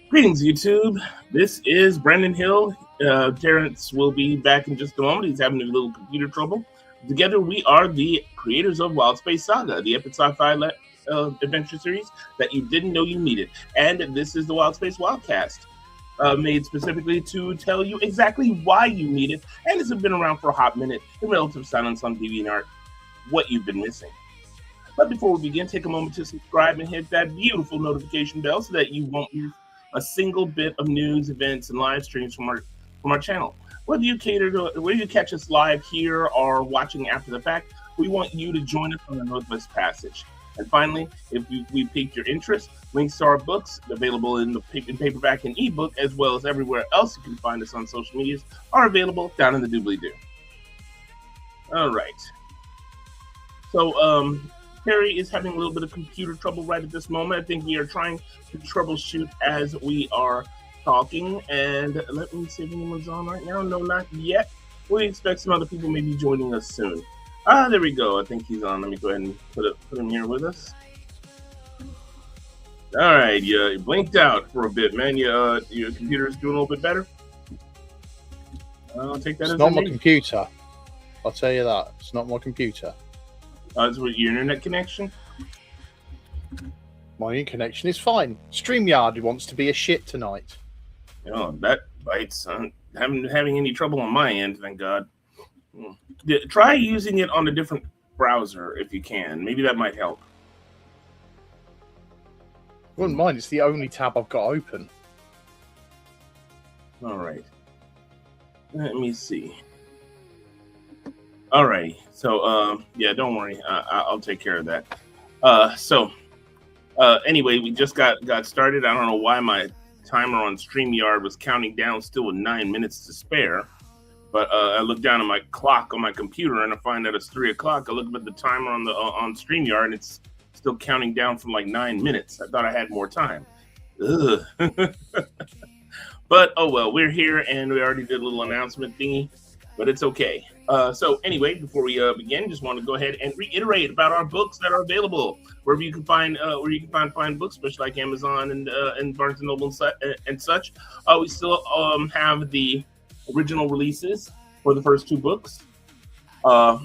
Greetings, YouTube. This is Brandon Hill. Terrence will be back in just a moment. He's having a little computer trouble. Together, we are the creators of Wild Space Saga, the epic sci-fi adventure series that you didn't know you needed. And this is the Wild Space Wildcast, made specifically to tell you exactly why you need it. And this has been around for a hot minute in relative silence on DeviantArt, what you've been missing. But before we begin, take a moment to subscribe and hit that beautiful notification bell so that you won't miss a single bit of news, events, and live streams from our channel. Whether you catch us live here or watching after the fact, we want you to join us on the Northwest Passage. And finally, if we piqued your interest, links to our books available in paperback and ebook, as well as everywhere else you can find us on social medias, are available down in the doobly-doo. All right. So, Terry is having a little bit of computer trouble right at this moment. I think we are trying to troubleshoot as we are talking. And let me see if anyone's on right now. No, not yet. We expect some other people may be joining us soon. There we go. I think he's on. Let me go ahead and put him here with us. All right. You blinked out for a bit, man. Your computer's doing a little bit better. I'll take that. It's not my computer. I'll tell you that. It's not my computer. It's with your internet connection? My internet connection is fine. StreamYard wants to be a shit tonight. Oh, that bites. I'm having any trouble on my end, thank God. Try using it on a different browser if you can. Maybe that might help. Wouldn't mind. It's the only tab I've got open. All right. Let me see. Alrighty, so yeah, don't worry, I'll take care of that. Anyway, we just got started. I don't know why my timer on StreamYard was counting down still with 9 minutes to spare, but I looked down at my clock on my computer and I find that it's 3 o'clock. I look at the timer on StreamYard and it's still counting down from like 9 minutes. I thought I had more time. Ugh. But oh well, we're here and we already did a little announcement thingy, but it's okay. So anyway, before we begin, just want to go ahead and reiterate about our books that are available wherever you can find find books, especially like Amazon and Barnes and Noble and such. We still have the original releases for the first 2 books out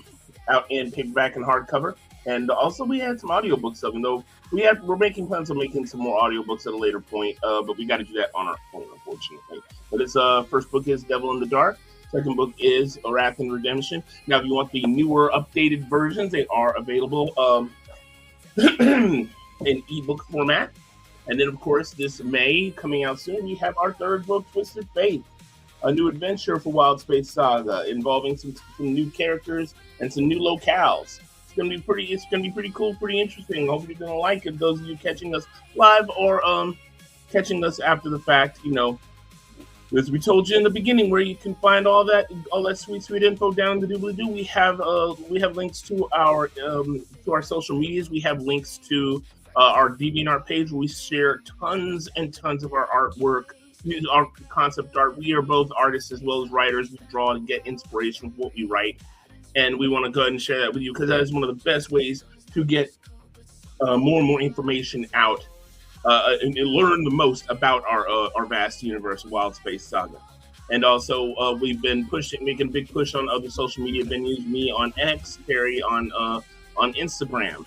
in paperback and hardcover, and also we had some audiobooks of them. Though we're making plans on making some more audiobooks at a later point, but we got to do that on our own, unfortunately. But its first book is Devil in the Dark. Second book is Wrath and Redemption. Now, if you want the newer, updated versions, they are available in ebook format. And then, of course, this May, coming out soon, we have our 3rd book, Twisted Faith, a new adventure for Wild Space Saga, involving some new characters and some new locales. It's gonna be pretty cool, pretty interesting. Hope you're gonna like it. Those of you catching us live or catching us after the fact, you know. As we told you in the beginning, where you can find all that sweet info down in the doobly-doo. We have links to our social medias. We have links to our DeviantArt page where we share tons and tons of our artwork, our concept art. We are both artists as well as writers. We draw to get inspiration from what we write, and we want to go ahead and share that with you because that is one of the best ways to get more and more information out. And learn the most about our vast universe of Wild Space Saga. And also, we've been making a big push on other social media venues. Me on X, Terry on Instagram.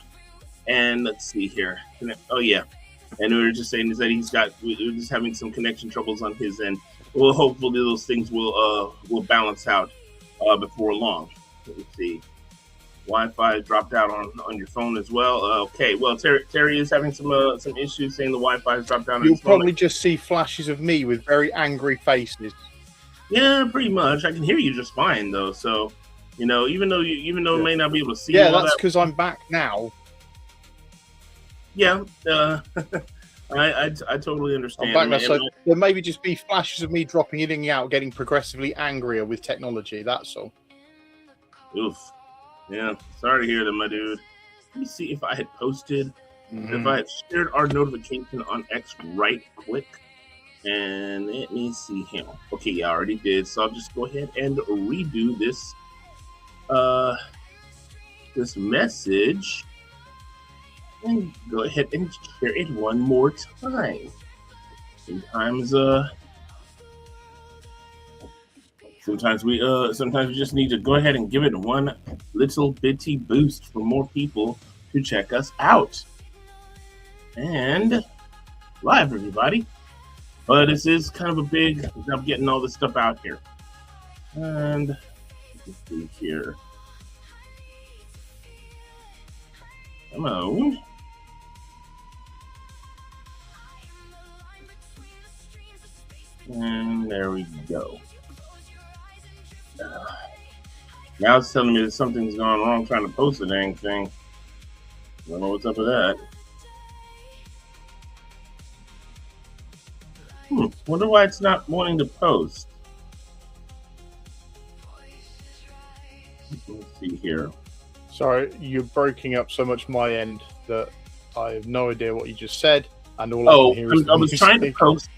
And let's see here. Oh yeah, and we were just saying that we're just having some connection troubles on his end. Well, hopefully those things will balance out before long. Let me see. Wi-Fi dropped out on your phone as well. Okay, well, Terry is having some issues saying the Wi-Fi has dropped out. You'll probably just see flashes of me with very angry faces. Yeah, pretty much. I can hear you just fine though. So, you know, even though you may not be able to see. Yeah, that's because I'm back now. Yeah, I totally understand. I'm back now, so there maybe just be flashes of me dropping in and out, getting progressively angrier with technology. That's all. Oof. Yeah, sorry to hear that, my dude. Let me see if I had posted, if I had shared our notification on X right quick. And let me see here. Okay, yeah, I already did. So I'll just go ahead and redo this this message. and go ahead and share it one more time. Sometimes sometimes we just need to go ahead and give it one little bitty boost for more people to check us out. And live, everybody. But this is kind of a big job getting all this stuff out here. And let's see here. Hello. And there we go. Now it's telling me that something's gone wrong trying to post the dang thing. Don't know what's up with that. Wonder why it's not wanting to post. Let's see here. Sorry, you're breaking up so much my end that I have no idea what you just said, and all I can hear is I was trying to post.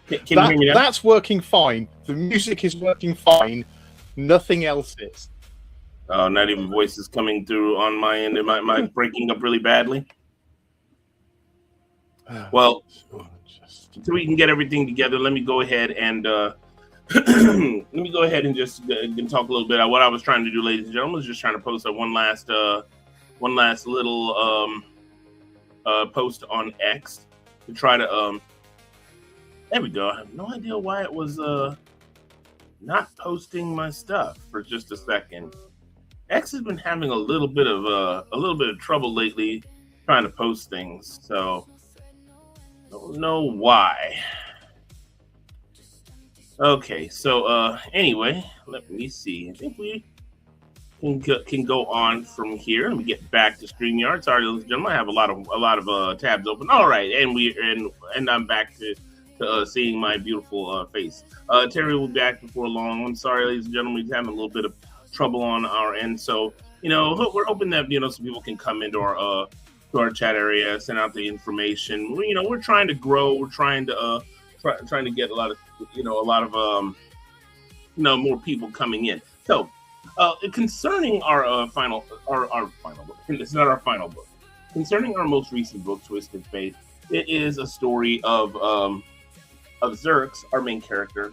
Can you hear me now? That's working fine. The music is working fine. Nothing else is. Oh, not even voices coming through on my end. Am I breaking up really badly? Well, so we can get everything together. Let me go ahead and just talk a little bit about what I was trying to do, ladies and gentlemen. I was just trying to post one last little post on X to try to there we go. I have no idea why it was not posting my stuff for just a second. X has been having a little bit of trouble lately trying to post things, so don't know why. Okay, so anyway, let me see. I think we can go on from here. Let me get back to StreamYard. Sorry, ladies and gentlemen, I have a lot of tabs open. All right, and I'm back to seeing my beautiful face. Terry will be back before long. I'm sorry, ladies and gentlemen, we're having a little bit of trouble on our end. So, we're hoping that, some people can come into our to our chat area, send out the information. We're trying to grow. We're trying to trying to get a lot of more people coming in. So, concerning our final book, it's not our final book. Concerning our most recent book, Twisted Fate, it is a story of Xerx, our main character,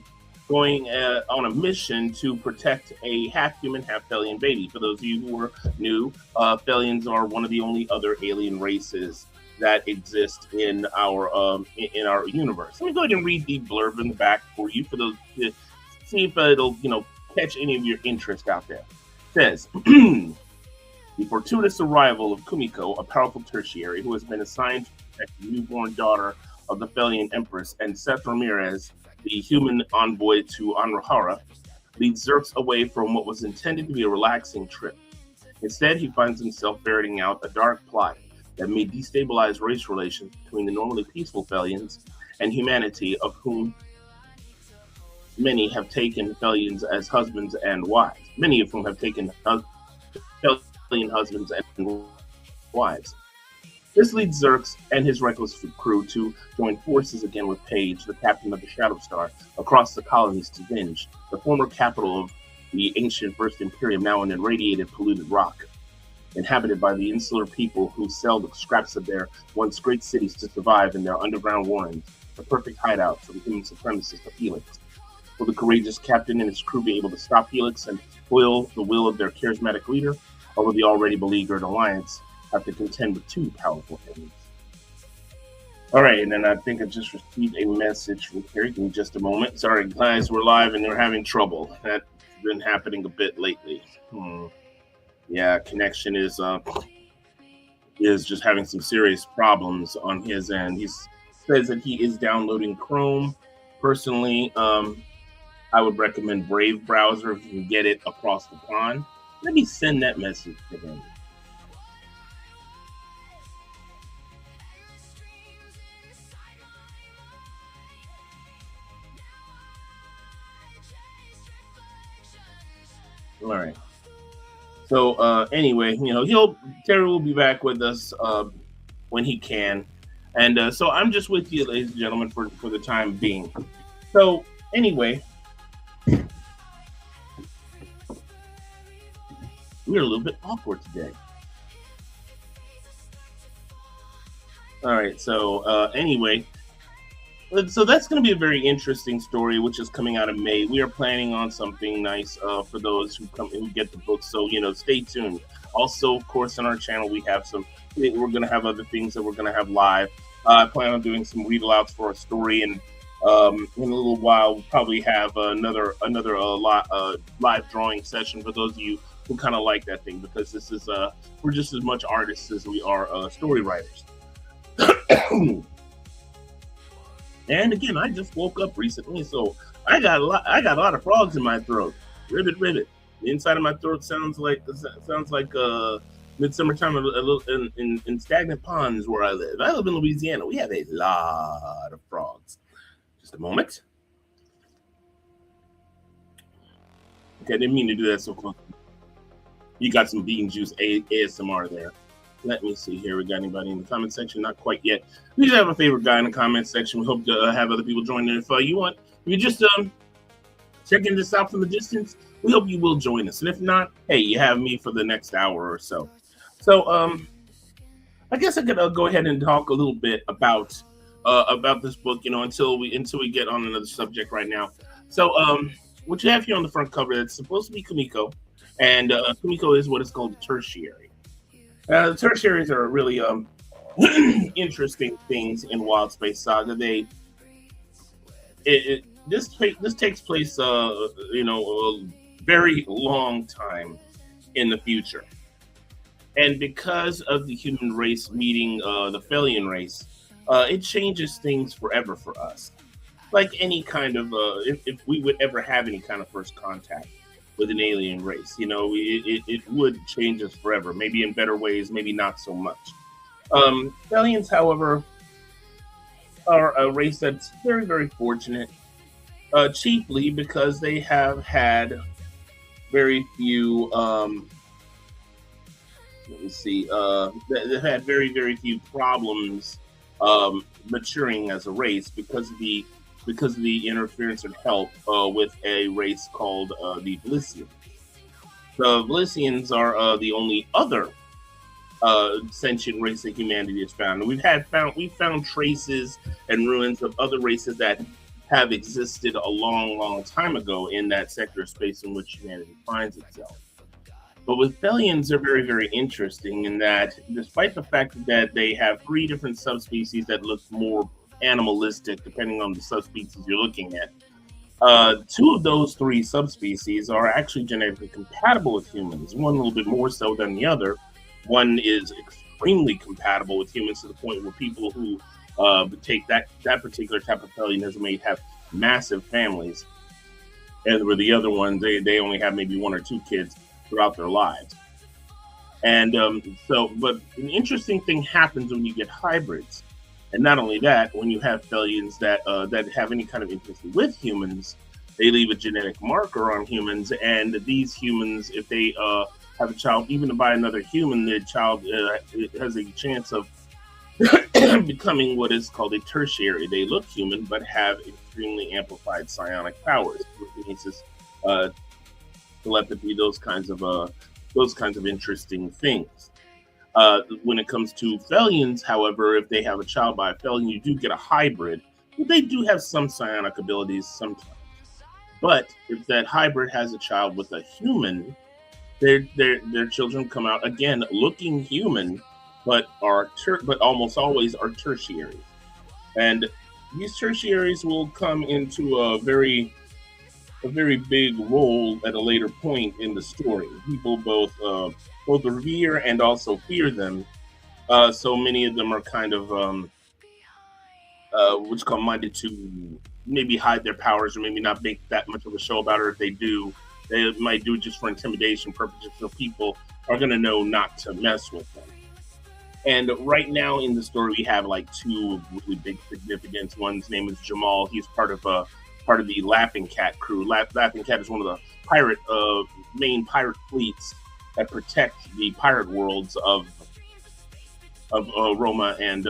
going on a mission to protect a half-human, half-Thelian baby. For those of you who are new, Thelians are one of the only other alien races that exist in our universe. Let me go ahead and read the blurb in the back for you, for those to see if it'll catch any of your interest out there. It says, the fortuitous arrival of Kumiko, a powerful tertiary who has been assigned to protect the newborn daughter of the Thelian Empress, and Seth Ramirez, the human envoy to Anrahara, leads Xerx away from what was intended to be a relaxing trip. Instead, he finds himself ferreting out a dark plot that may destabilize race relations between the normally peaceful Thelians and humanity, of whom many have taken Thelians as husbands and wives. Many of whom have taken Thelian husbands and wives. This leads Xerx and his reckless crew to join forces again with Paige, the captain of the Shadow Star, across the colonies to Vinge, the former capital of the ancient First Imperium, now an irradiated, polluted rock, inhabited by the insular people who sell the scraps of their once great cities to survive in their underground warrens, the perfect hideout for the human supremacists of Helix. Will the courageous captain and his crew be able to stop Helix and foil the will of their charismatic leader, or will the already beleaguered alliance have to contend with two powerful enemies? All right, and then I think I just received a message from Carrie. Give me just a moment. Sorry, guys, we're live and they're having trouble. That's been happening a bit lately. Yeah, connection is just having some serious problems on his end. He says that he is downloading Chrome. Personally, I would recommend Brave browser if you can get it across the pond. Let me send that message to him. All right. So anyway, Terry will be back with us when he can, and so I'm just with you, ladies and gentlemen, for the time being. So anyway, we're a little bit awkward today. All right. So anyway, so that's going to be a very interesting story, which is coming out in May. We are planning on something nice for those who get the book. So stay tuned. Also, of course, on our channel we have we're going to have other things that we're going to have live. I plan on doing some read alouds for a story, and in a little while we'll probably have another live drawing session for those of you who kind of like that thing, because this is we're just as much artists as we are story writers. And again, I just woke up recently, so I got a lot of frogs in my throat. Ribbit, ribbit. The inside of my throat sounds like midsummer time in stagnant ponds where I live. I live in Louisiana. We have a lot of frogs. Just a moment. Okay, I didn't mean to do that so close. You got some bean juice ASMR there. Let me see here. We got anybody in the comment section? Not quite yet. We just have a favorite guy in the comment section. We hope to have other people join in. If you just checking this out from the distance, we hope you will join us. And if not, hey, you have me for the next hour or so. So I guess I could go ahead and talk a little bit about this book, until we get on another subject right now. So what you have here on the front cover, it's supposed to be Kumiko, and Kumiko is what is called a tertiary. The tertiaries are really interesting things in Wild Space Saga. This takes place, a very long time in the future, and because of the human race meeting the Felian race, it changes things forever for us. Like any kind of, if we would ever have any kind of first contact with an alien race, it would change us forever. Maybe in better ways, maybe not so much. Felians, however, are a race that's very, very fortunate, chiefly because they have had very few. They've had very, very few problems maturing as a race because of the interference and help with a race called the Vlissians. The Vlissians are the only other sentient race that humanity has found. And we've found traces and ruins of other races that have existed a long, long time ago in that sector of space in which humanity finds itself. But with Felians, they're very, very interesting in that, despite the fact that they have 3 different subspecies that look more animalistic, depending on the subspecies you're looking at, 2 of those 3 subspecies are actually genetically compatible with humans. One a little bit more so than the other. One is extremely compatible with humans to the point where people who take that particular type of Felianism may have massive families, and where the other one they only have maybe 1 or 2 kids throughout their lives. And but an interesting thing happens when you get hybrids. And not only that, when you have Felians that have any kind of interest with humans, they leave a genetic marker on humans. And these humans, if they have a child, even by another human, their child has a chance of becoming what is called a tertiary. They look human, but have extremely amplified psionic powers, telekinesis, telepathy, those kinds of interesting things. When it comes to Felians, however, if they have a child by a Felian, you do get a hybrid. They do have some psionic abilities sometimes. But if that hybrid has a child with a human, their children come out again looking human, but almost always are tertiaries. And these tertiaries will come into a very big role at a later point in the story. People both revere and also fear them. So many of them are kind of what's called minded to maybe hide their powers or maybe not make that much of a show about it. Or if they do, they might do it just for intimidation purposes, so people are going to know not to mess with them. And right now in the story, we have like 2 really big significance. One's name is Jamal. He's part of the Laughing Cat crew. Laughing Cat is one of the main pirate fleets that protect the pirate worlds of Roma and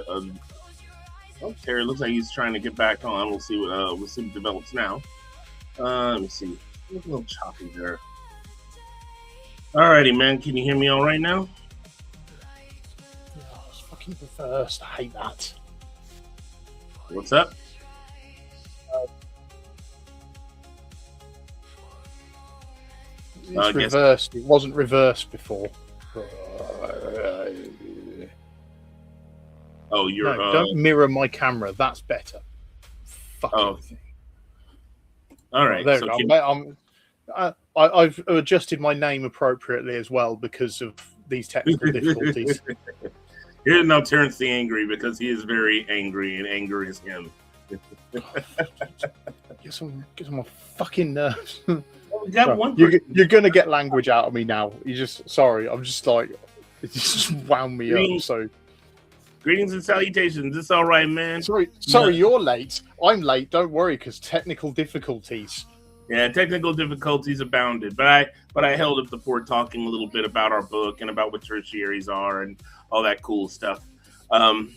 Terry looks like he's trying to get back on. We'll see what develops now. Let me see. It's a little choppy there. Alrighty, man. Can you hear me all right now? fucking reversed. I hate that. What's up? It's reversed. It wasn't reversed before. Oh, you're. No, don't mirror my camera. That's better. Fucking thing. All right. There so we go. I've adjusted my name appropriately as well because of these technical difficulties. Here's now Terrence the Angry because he is very angry and anger is him. Get on my fucking nerves. We got one. You're gonna get language out of me now. You just sorry. I'm just like it just wound me up. So greetings and salutations. It's all right, man. Sorry, you're late. I'm late. Don't worry, because technical difficulties. Yeah, technical difficulties abounded, but I held up the fort talking a little bit about our book and about what tertiaries are and all that cool stuff.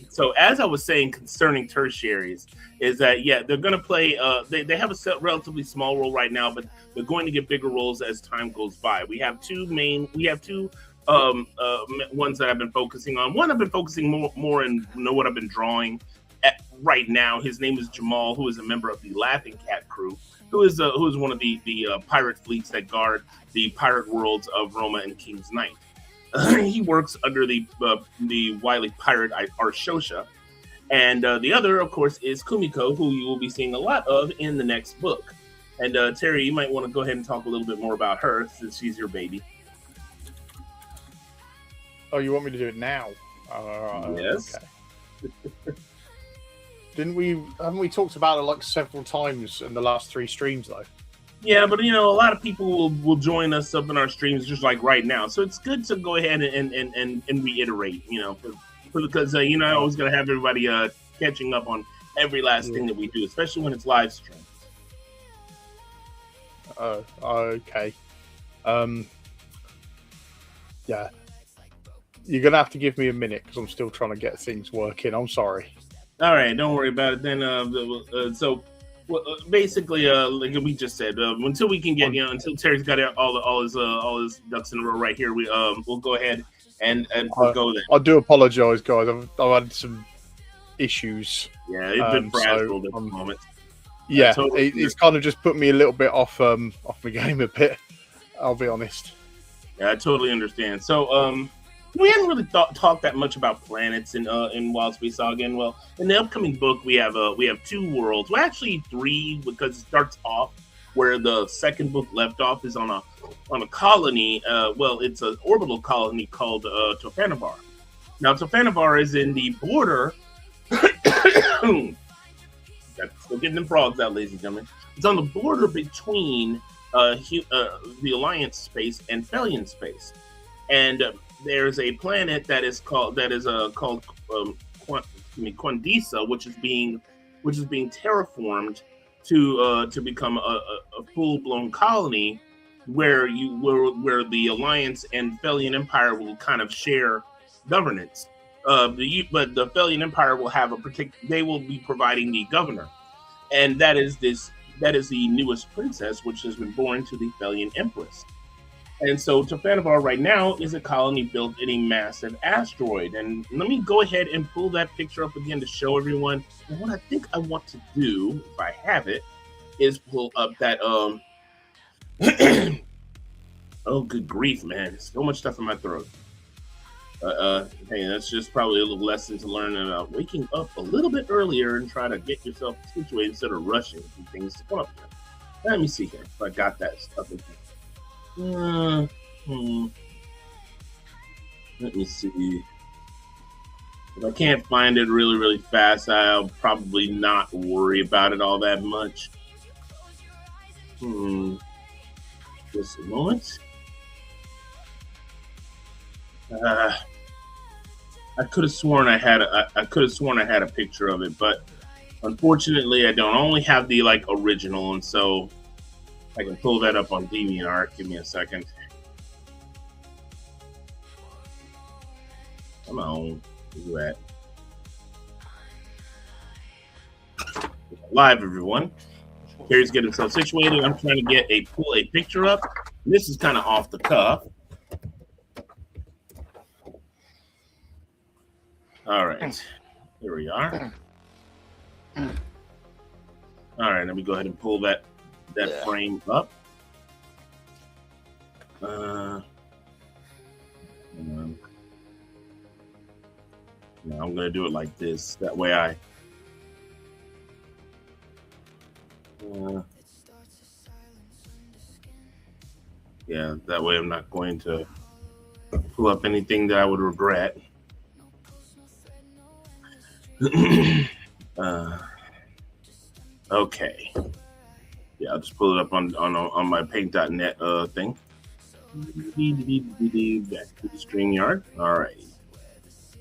So as I was saying concerning tertiaries, is that they're going to play. They have a relatively small role right now, but they're going to get bigger roles as time goes by. We have two ones that I've been focusing on. One I've been focusing more and know what I've been drawing at right now. His name is Jamal, who is a member of the Laughing Cat crew, who is one of the pirate fleets that guard the pirate worlds of Roma and King's Knight. He works under the wily pirate Arshosha, and the other, of course, is Kumiko, who you will be seeing a lot of in the next book. And Terry, you might want to go ahead and talk a little bit more about her since she's your baby. Oh, you want me to do it now? Yes. Okay. Haven't we talked about it like several times in the last 3 streams though? Yeah, but a lot of people will join us up in our streams just like right now. So it's good to go ahead and reiterate, because I always gotta have everybody catching up on every last thing that we do, especially when it's live stream. Okay. Yeah. You're gonna have to give me a minute because I'm still trying to get things working. I'm sorry. All right, don't worry about it. Then, basically, like we just said, until we can get, until Terry's got all his ducks in a row right here, we'll go ahead and we'll go there. I do apologize, guys. I've had some issues. Yeah, it's been frazzled at the moment. Yeah, it's kind of just put me a little bit off my game a bit. I'll be honest. Yeah, I totally understand. So, we hadn't really talked that much about planets in Wild Space Saga. And well, in the upcoming book, we have 2 worlds. Well, actually 3, because it starts off where the second book left off is on a colony. It's an orbital colony called Tofanavar. Now, Tofanavar is in the border. Still getting them frogs out, ladies and gentlemen. It's on the border between the Alliance space and Felian space, and there's a planet that is called Quandisa, which is being terraformed to become a full blown colony where the Alliance and Felian Empire will kind of share governance. But the Felian Empire will have they will be providing the governor, and that is the newest princess, which has been born to the Felian Empress. And so Tofanavar right now is a colony built in a massive asteroid. And let me go ahead and pull that picture up again to show everyone. And what I think I want to do, if I have it, is pull up that oh, good grief, man. So much stuff in my throat. Hey, that's just probably a little lesson to learn about waking up a little bit earlier and try to get yourself situated instead of rushing things to come up here. Let me see here if I got that stuff in here. Let me see. If I can't find it really, really fast, I'll probably not worry about it all that much. Just a moment. I could have sworn I had a picture of it, but unfortunately, I don't. I only have the original, and so I can pull that up on DeviantArt. Give me a second. Come on, where you at? Live, everyone. Terry's getting himself situated. I'm trying to pull a picture up. This is kind of off the cuff. All right, here we are. All right, let me go ahead and pull that frame up. Hang on. No, I'm gonna do it like this. That way that way I'm not going to pull up anything that I would regret. Okay. Yeah, I'll just pull it up on my paint.net thing. Back to the StreamYard. All right.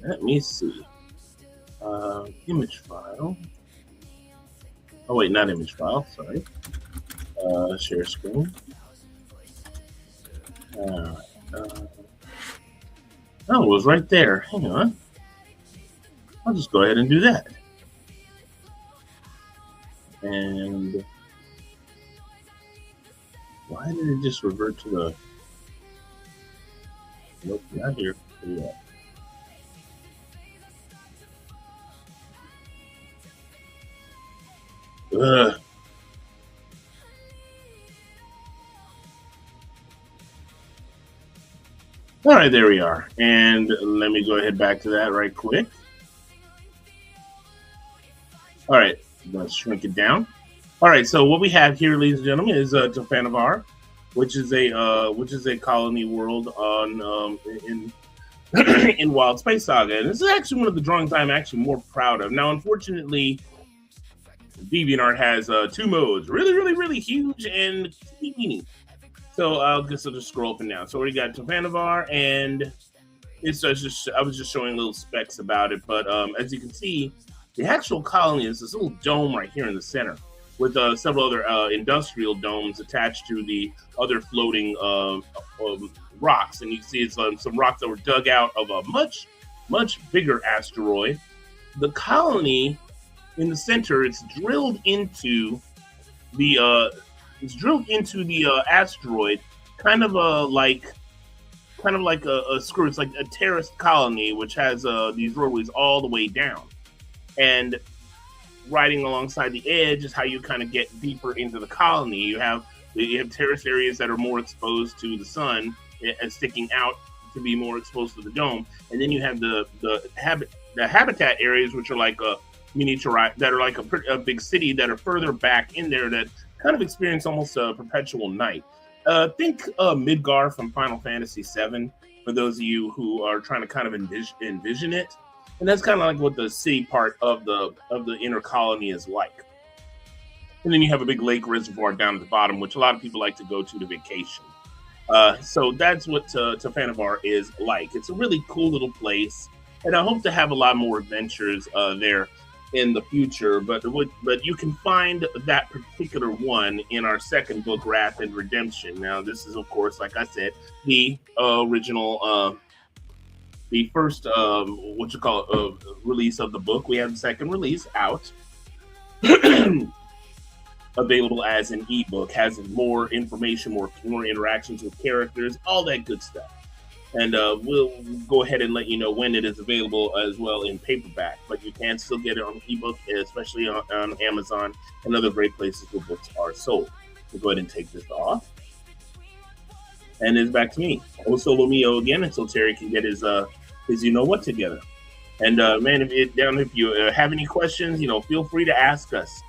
Let me see. Image file. Oh wait, not image file. Sorry. Share screen. All right. Oh, it was right there. Hang on. I'll just go ahead and do that. And why did it just revert to the? Nope, not here. Yeah. Ugh. All right, there we are. And let me go ahead back to that right quick. All right, let's shrink it down. All right, so what we have here, ladies and gentlemen, is Tofanavar, which is a colony world on in Wild Space Saga, and this is actually one of the drawings I'm actually more proud of. Now, unfortunately, DeviantArt has two modes, really huge and teeny. So I'll just scroll up and down. So we got Tofanavar, and it's just I was just showing little specs about it, but as you can see, the actual colony is this little dome right here in the center, with several other industrial domes attached to the other floating rocks. And you can see it's some rocks that were dug out of a much bigger asteroid. The colony in the center, it's drilled into the asteroid, kind of like a screw. It's like a terraced colony, which has these roadways all the way down. And riding alongside the edge is how you kind of get deeper into the colony. You have terrace areas that are more exposed to the sun and sticking out to be more exposed to the dome, and then you have the habitat areas, which are like a miniature, that are like a big city that are further back in there that kind of experience almost a perpetual night. Think Midgar from Final Fantasy VII, for those of you who are trying to kind of envision it. And that's kind of like what the city part of the inner colony is like. And then you have a big lake reservoir down at the bottom, which a lot of people like to go to vacation. So that's what Tofanavar is like. It's a really cool little place, and I hope to have a lot more adventures there in the future. But you can find that particular one in our second book, Wrath and Redemption. Now, this is, of course, like I said, the original. The first release of the book. We have the second release out, available as an ebook, has more information, more interactions with characters, all that good stuff. And we'll go ahead and let you know when it is available as well in paperback. But you can still get it on ebook, especially on Amazon and other great places where books are sold. So go ahead and take this off. And it's back to me. Solo Mio again until Terry can get his you know what together. And man, if you have any questions, feel free to ask us.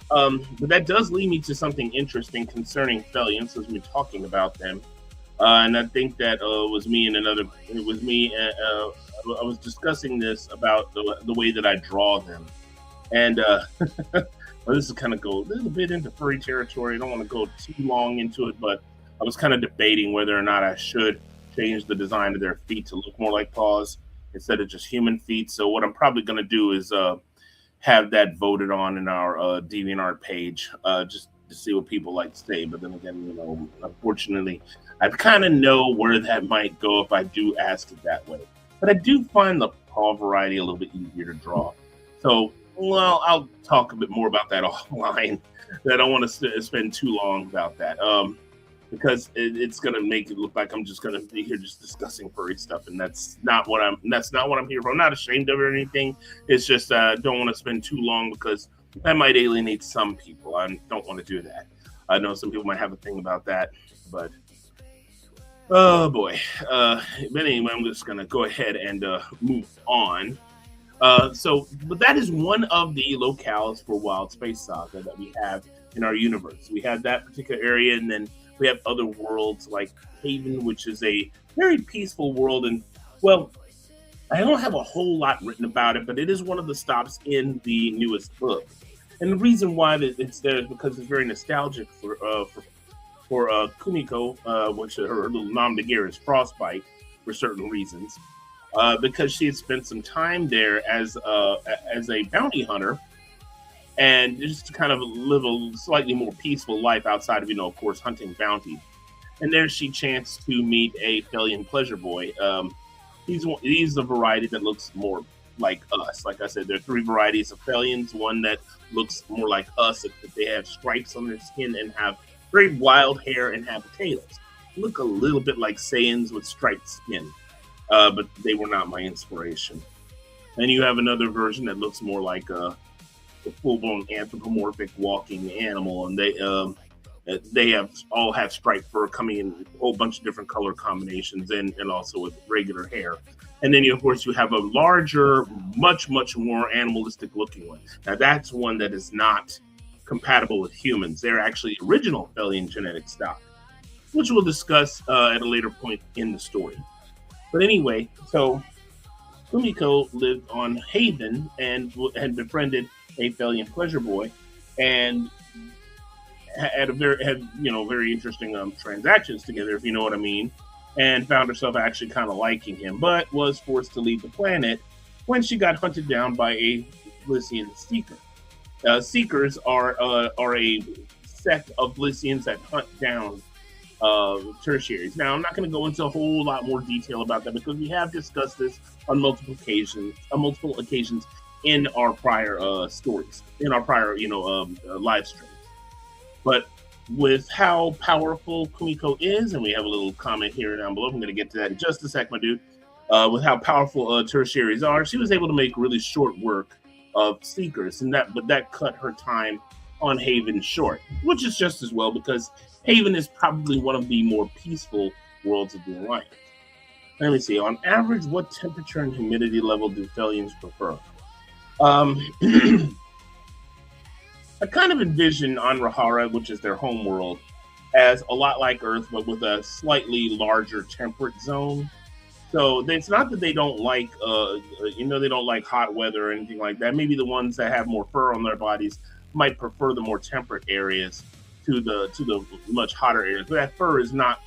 But that does lead me to something interesting concerning Thelians, since we're talking about them. And I think that I was discussing this about the way that I draw them. And well, this is kind of go a little bit into furry territory. I don't want to go too long into it, but I was kind of debating whether or not I should change the design of their feet to look more like paws instead of just human feet. So what I'm probably going to do is have that voted on in our DeviantArt page, just to see what people like to say. But then again, unfortunately, I kind of know where that might go if I do ask it that way. But I do find the paw variety a little bit easier to draw. So, well, I'll talk a bit more about that offline. I don't want to spend too long about that. because it's gonna make it look like I'm just gonna be here just discussing furry stuff, and that's not what I'm here for. I'm not ashamed of it or anything. It's just don't want to spend too long because that might alienate some people. I don't want to do that. I know some people might have a thing about that, but oh boy. But anyway, I'm just gonna go ahead and move on. But that is one of the locales for Wild Space Saga that we have in our universe. We have that particular area, and then we have other worlds like Haven, which is a very peaceful world. And well, I don't have a whole lot written about it, but it is one of the stops in the newest book. And the reason why it's there is because it's very nostalgic for Kumiko, which her little nom de guerre is Frostbite for certain reasons. Because she had spent some time there as a bounty hunter, and just to kind of live a slightly more peaceful life outside of, of course, hunting bounty. And there she chanced to meet a Felian pleasure boy. He's a variety that looks more like us. Like I said, there are three varieties of Felians. One that looks more like us, except they have stripes on their skin and have very wild hair and have potatoes. Look a little bit like Saiyans with striped skin. But they were not my inspiration. And you have another version that looks more like a full-blown anthropomorphic walking animal, and they all have striped fur coming in a whole bunch of different color combinations, and also with regular hair. And then, of course, you have a larger, much more animalistic-looking one. Now, that's one that is not compatible with humans. They're actually original Felian genetic stock, which we'll discuss at a later point in the story. But anyway, so Kumiko lived on Haven and had befriended a Felian pleasure boy, and had very interesting transactions together, if you know what I mean, and found herself actually kind of liking him, but was forced to leave the planet when she got hunted down by a Lycian seeker. Seekers are a sect of Lycians that hunt down tertiaries. Now, I'm not going to go into a whole lot more detail about that because we have discussed this on multiple occasions in our prior stories, in our prior live streams. But with how powerful Kumiko is, and we have a little comment here down below. I'm going to get to that in just a sec, my dude. With how powerful tertiaries are, she was able to make really short work of seekers, but that cut her time on Haven short, which is just as well because Haven is probably one of the more peaceful worlds of the Alliance. Let me see. On average, what temperature and humidity level do Felians prefer? I kind of envision Anrahara, which is their home world, as a lot like Earth, but with a slightly larger temperate zone. So it's not that they don't like, they don't like hot weather or anything like that. Maybe the ones that have more fur on their bodies might prefer the more temperate areas to the much hotter areas. But that fur is not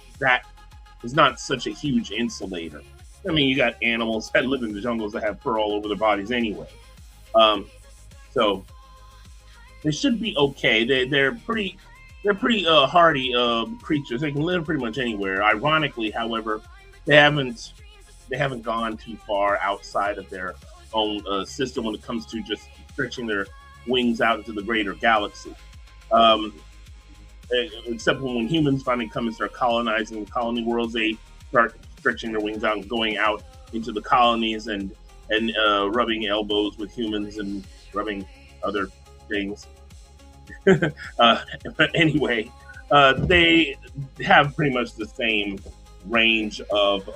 such a huge insulator. I mean, you got animals that live in the jungles that have fur all over their bodies anyway. So they should be okay. They're pretty hardy creatures. They can live pretty much anywhere. Ironically, however, they haven't gone too far outside of their own system when it comes to just stretching their wings out into the greater galaxy. Except when humans finally come and start colonizing the colony worlds, they start stretching their wings out and going out into the colonies and rubbing elbows with humans and rubbing other things. But anyway, they have pretty much the same range of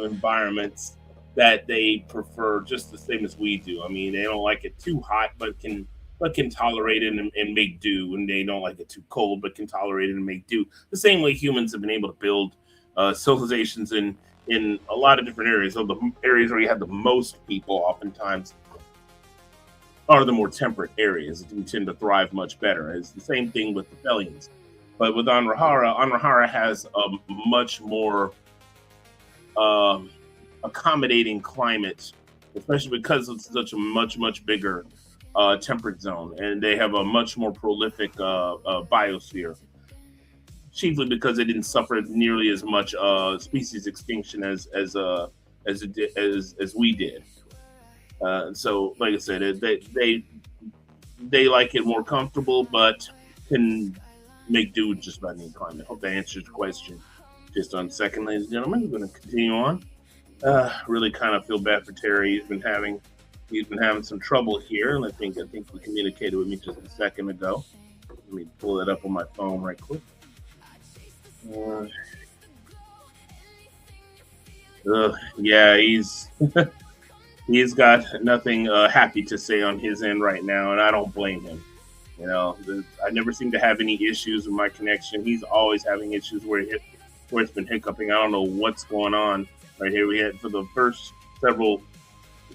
environments that they prefer, just the same as we do. I mean, they don't like it too hot, but can tolerate it and make do, and they don't like it too cold, but can tolerate it and make do. The same way humans have been able to build civilizations in a lot of different areas. So the areas where you have the most people, oftentimes, are the more temperate areas. We tend to thrive much better. It's the same thing with the Felians. But with Anrahara has a much more accommodating climate, especially because it's such a much bigger temperate zone, and they have a much more prolific biosphere, chiefly because they didn't suffer nearly as much species extinction as we did. So, like I said, they like it more comfortable, but can make do with just about any climate. Hope that answers the question. Just on second, ladies and gentlemen, we're going to continue on. Really kind of feel bad for Terry. He's been having some trouble here, and I think he communicated with me just a second ago. Let me pull it up on my phone right quick. Yeah, he's got nothing happy to say on his end right now, and I don't blame him. You know, I never seem to have any issues with my connection. He's always having issues where it's been hiccuping. I don't know what's going on. Right here, we had for the first several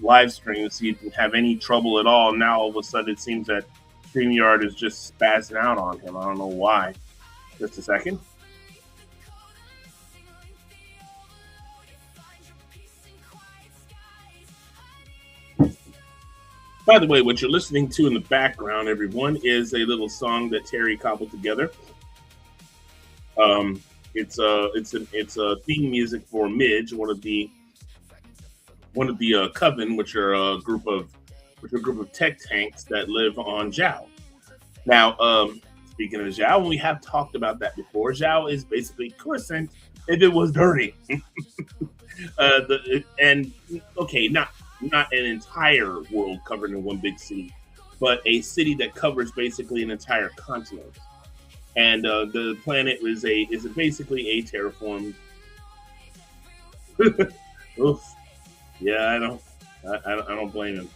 live streams, he didn't have any trouble at all. Now all of a sudden, it seems that StreamYard is just spazzing out on him. I don't know why. Just a second. By the way, what you're listening to in the background, everyone, is a little song that Terry cobbled together. It's a theme music for Midge, one of the Coven, which are a group of tech tanks that live on Zhao. Now, speaking of Zhao, we have talked about that before. Zhao is basically Coruscant if it was dirty. Not an entire world covered in one big city, but a city that covers basically an entire continent. And the planet is basically a terraformed. Oof. Yeah, I don't blame him.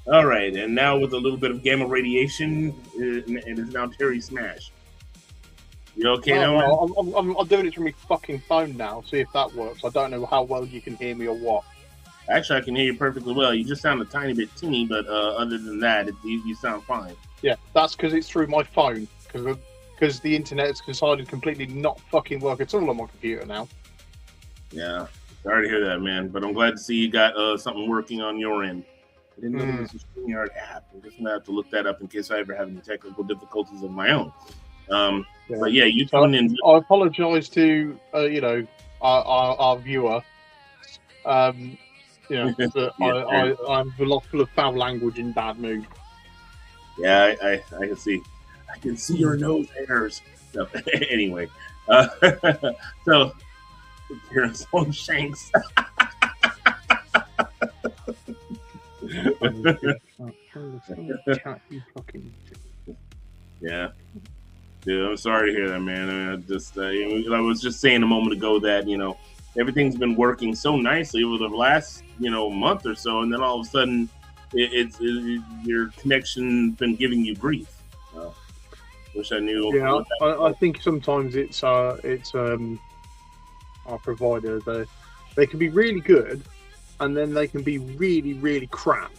All right, and now with a little bit of gamma radiation, it is now Terry Smash. You okay now? I'm doing it from my fucking phone now. See if that works. I don't know how well you can hear me or what. Actually, I can hear you perfectly well. You just sound a tiny bit teeny, but other than that, you sound fine. Yeah, that's because it's through my phone. Because the internet has decided completely not fucking work at all on my computer now. Yeah, sorry to hear that, man. But I'm glad to see you got something working on your end. I didn't know there was a StreamYard app. I'm just gonna have to look that up in case I ever have any technical difficulties of my own. But yeah, you tune in. I apologise to our viewer. I'm full of foul language and bad mood. Yeah, I can see. I can see your nose hairs. So, anyway, so here's on Shanks. Yeah. Dude, I'm sorry to hear that, man. I was just saying a moment ago that, everything's been working so nicely over the last, month or so, and then all of a sudden, your connection's been giving you grief. Wish I knew. Yeah, I think sometimes it's our provider. They can be really good, and then they can be really, really crap.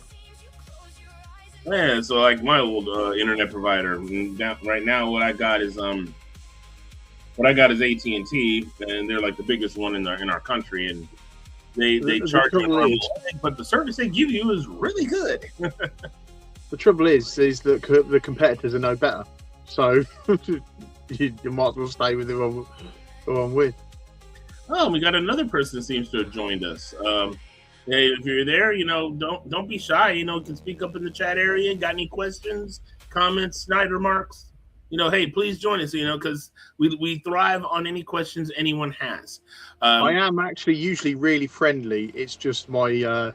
Yeah, so like my old internet provider. Right now, what I got is AT&T, and they're like the biggest one in our country, and they charge you, but the service they give you is really good. The trouble is that the competitors are no better, so you might as well stay with who I'm with. Oh, we got another person that seems to have joined us. Hey, if you're there, don't be shy. You can speak up in the chat area. Got any questions, comments, snide remarks? Hey, please join us. Because we thrive on any questions anyone has. I am actually usually really friendly. It's just my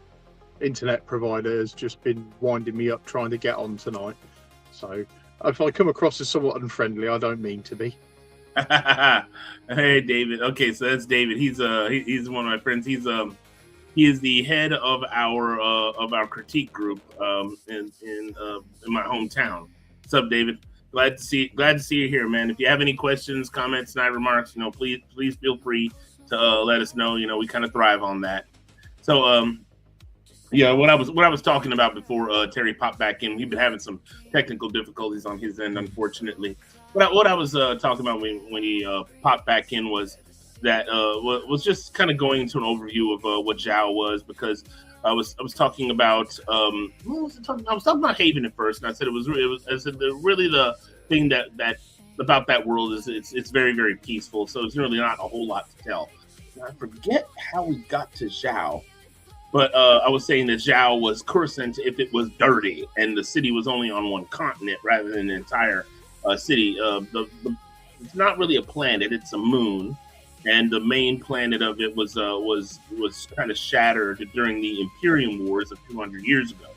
internet provider has just been winding me up trying to get on tonight. So if I come across as somewhat unfriendly, I don't mean to be. Hey, David. Okay, so that's David. He's one of my friends. He is the head of our critique group in my hometown. What's up, David? Glad to see you here, man. If you have any questions, comments, snide remarks, please feel free to let us know. We kind of thrive on that. So what I was talking about before Terry popped back in, we've been having some technical difficulties on his end, unfortunately. But what I was talking about when he popped back in was that was just kind of going into an overview of what Zhao was, because I was talking about I was talking about Haven at first, and I said really the thing that about that world is it's very, very peaceful, so it's really not a whole lot to tell. Now, I forget how we got to Zhao, But I was saying that Zhao was Coruscant if it was dirty, and the city was only on one continent rather than an entire city. It's not really a planet; it's a moon, and the main planet of it was kind of shattered during the Imperium Wars of 200 years ago,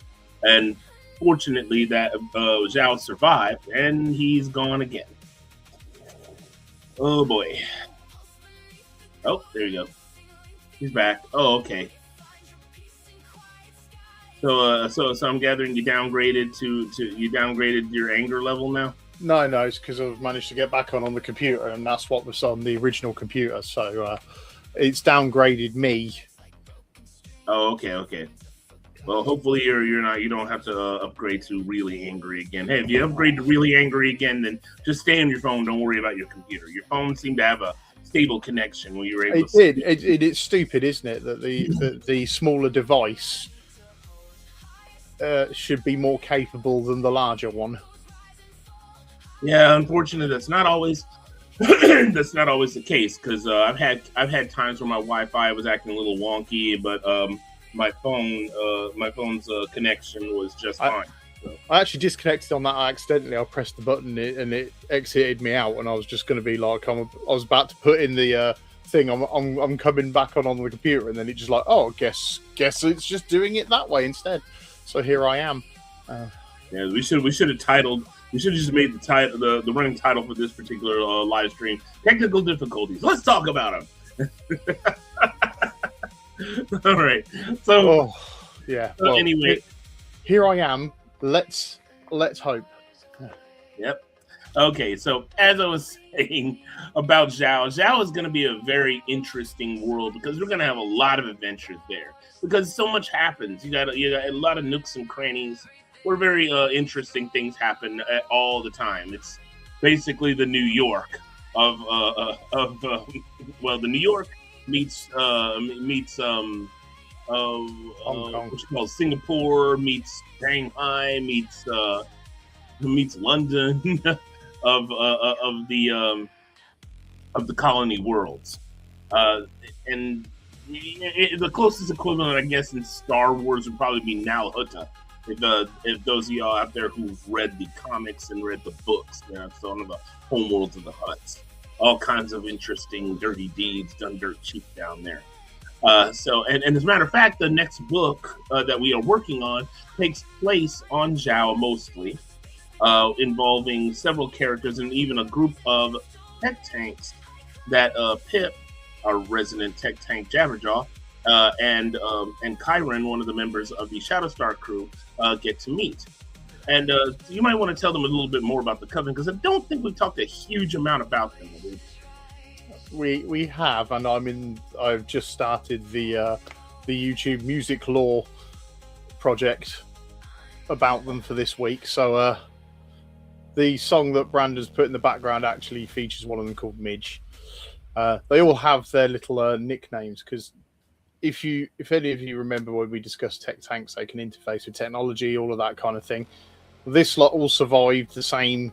and fortunately that Zhao survived, and he's gone again. Oh boy! Oh, there you go. He's back. Oh, okay. So I'm gathering you downgraded you downgraded your anger level now. No, it's because I've managed to get back on the computer, and that's what was on the original computer. So it's downgraded me. Oh, okay. Well, hopefully you don't have to upgrade to really angry again. Hey, if you upgrade to really angry again, then just stay on your phone. Don't worry about your computer. Your phone seemed to have a stable connection when you were able. It's stupid, isn't it, that the smaller device should be more capable than the larger one. Yeah, unfortunately, that's not always the case, because I've had times where my Wi-Fi was acting a little wonky, but my phone's connection was just fine. So. I actually disconnected on that accidentally. I pressed the button and it exited me out, and I was just going to be like, I was about to put in the thing. I'm coming back on the computer, and then it just like, oh, guess it's just doing it that way instead. So here I am. Yeah, we should have titled. We should have just made the running title for this particular live stream: Technical Difficulties. Let's talk about them. All right. So, yeah. Well, anyway, here I am. Let's hope. Yep. Okay. So, as I was saying about Zhao is going to be a very interesting world, because we're going to have a lot of adventures there, because so much happens. You got a lot of nooks and crannies where very interesting things happen all the time. It's basically the New York of the New York meets Hong Kong. What you call Singapore meets Shanghai meets London of the colony worlds, and the closest equivalent, I guess, in Star Wars would probably be Nal Hutta. If those of y'all out there who've read the comics and read the books, it's one of the homeworlds of the Hutts. All kinds of interesting dirty deeds done dirt cheap down there. So as a matter of fact, the next book that we are working on takes place on Zhao mostly, involving several characters and even a group of tech tanks that Pip, our resident tech tank Jabberjaw, and Kyron, one of the members of the Shadowstar crew, get to meet. And you might want to tell them a little bit more about the Coven, because I don't think we've talked a huge amount about them. We have, and I've just started the YouTube music lore project about them for this week. So the song that Brandon's put in the background actually features one of them called Midge. They all have their little nicknames, because if any of you remember when we discussed tech tanks, they can interface with technology, all of that kind of thing. This lot all survived the same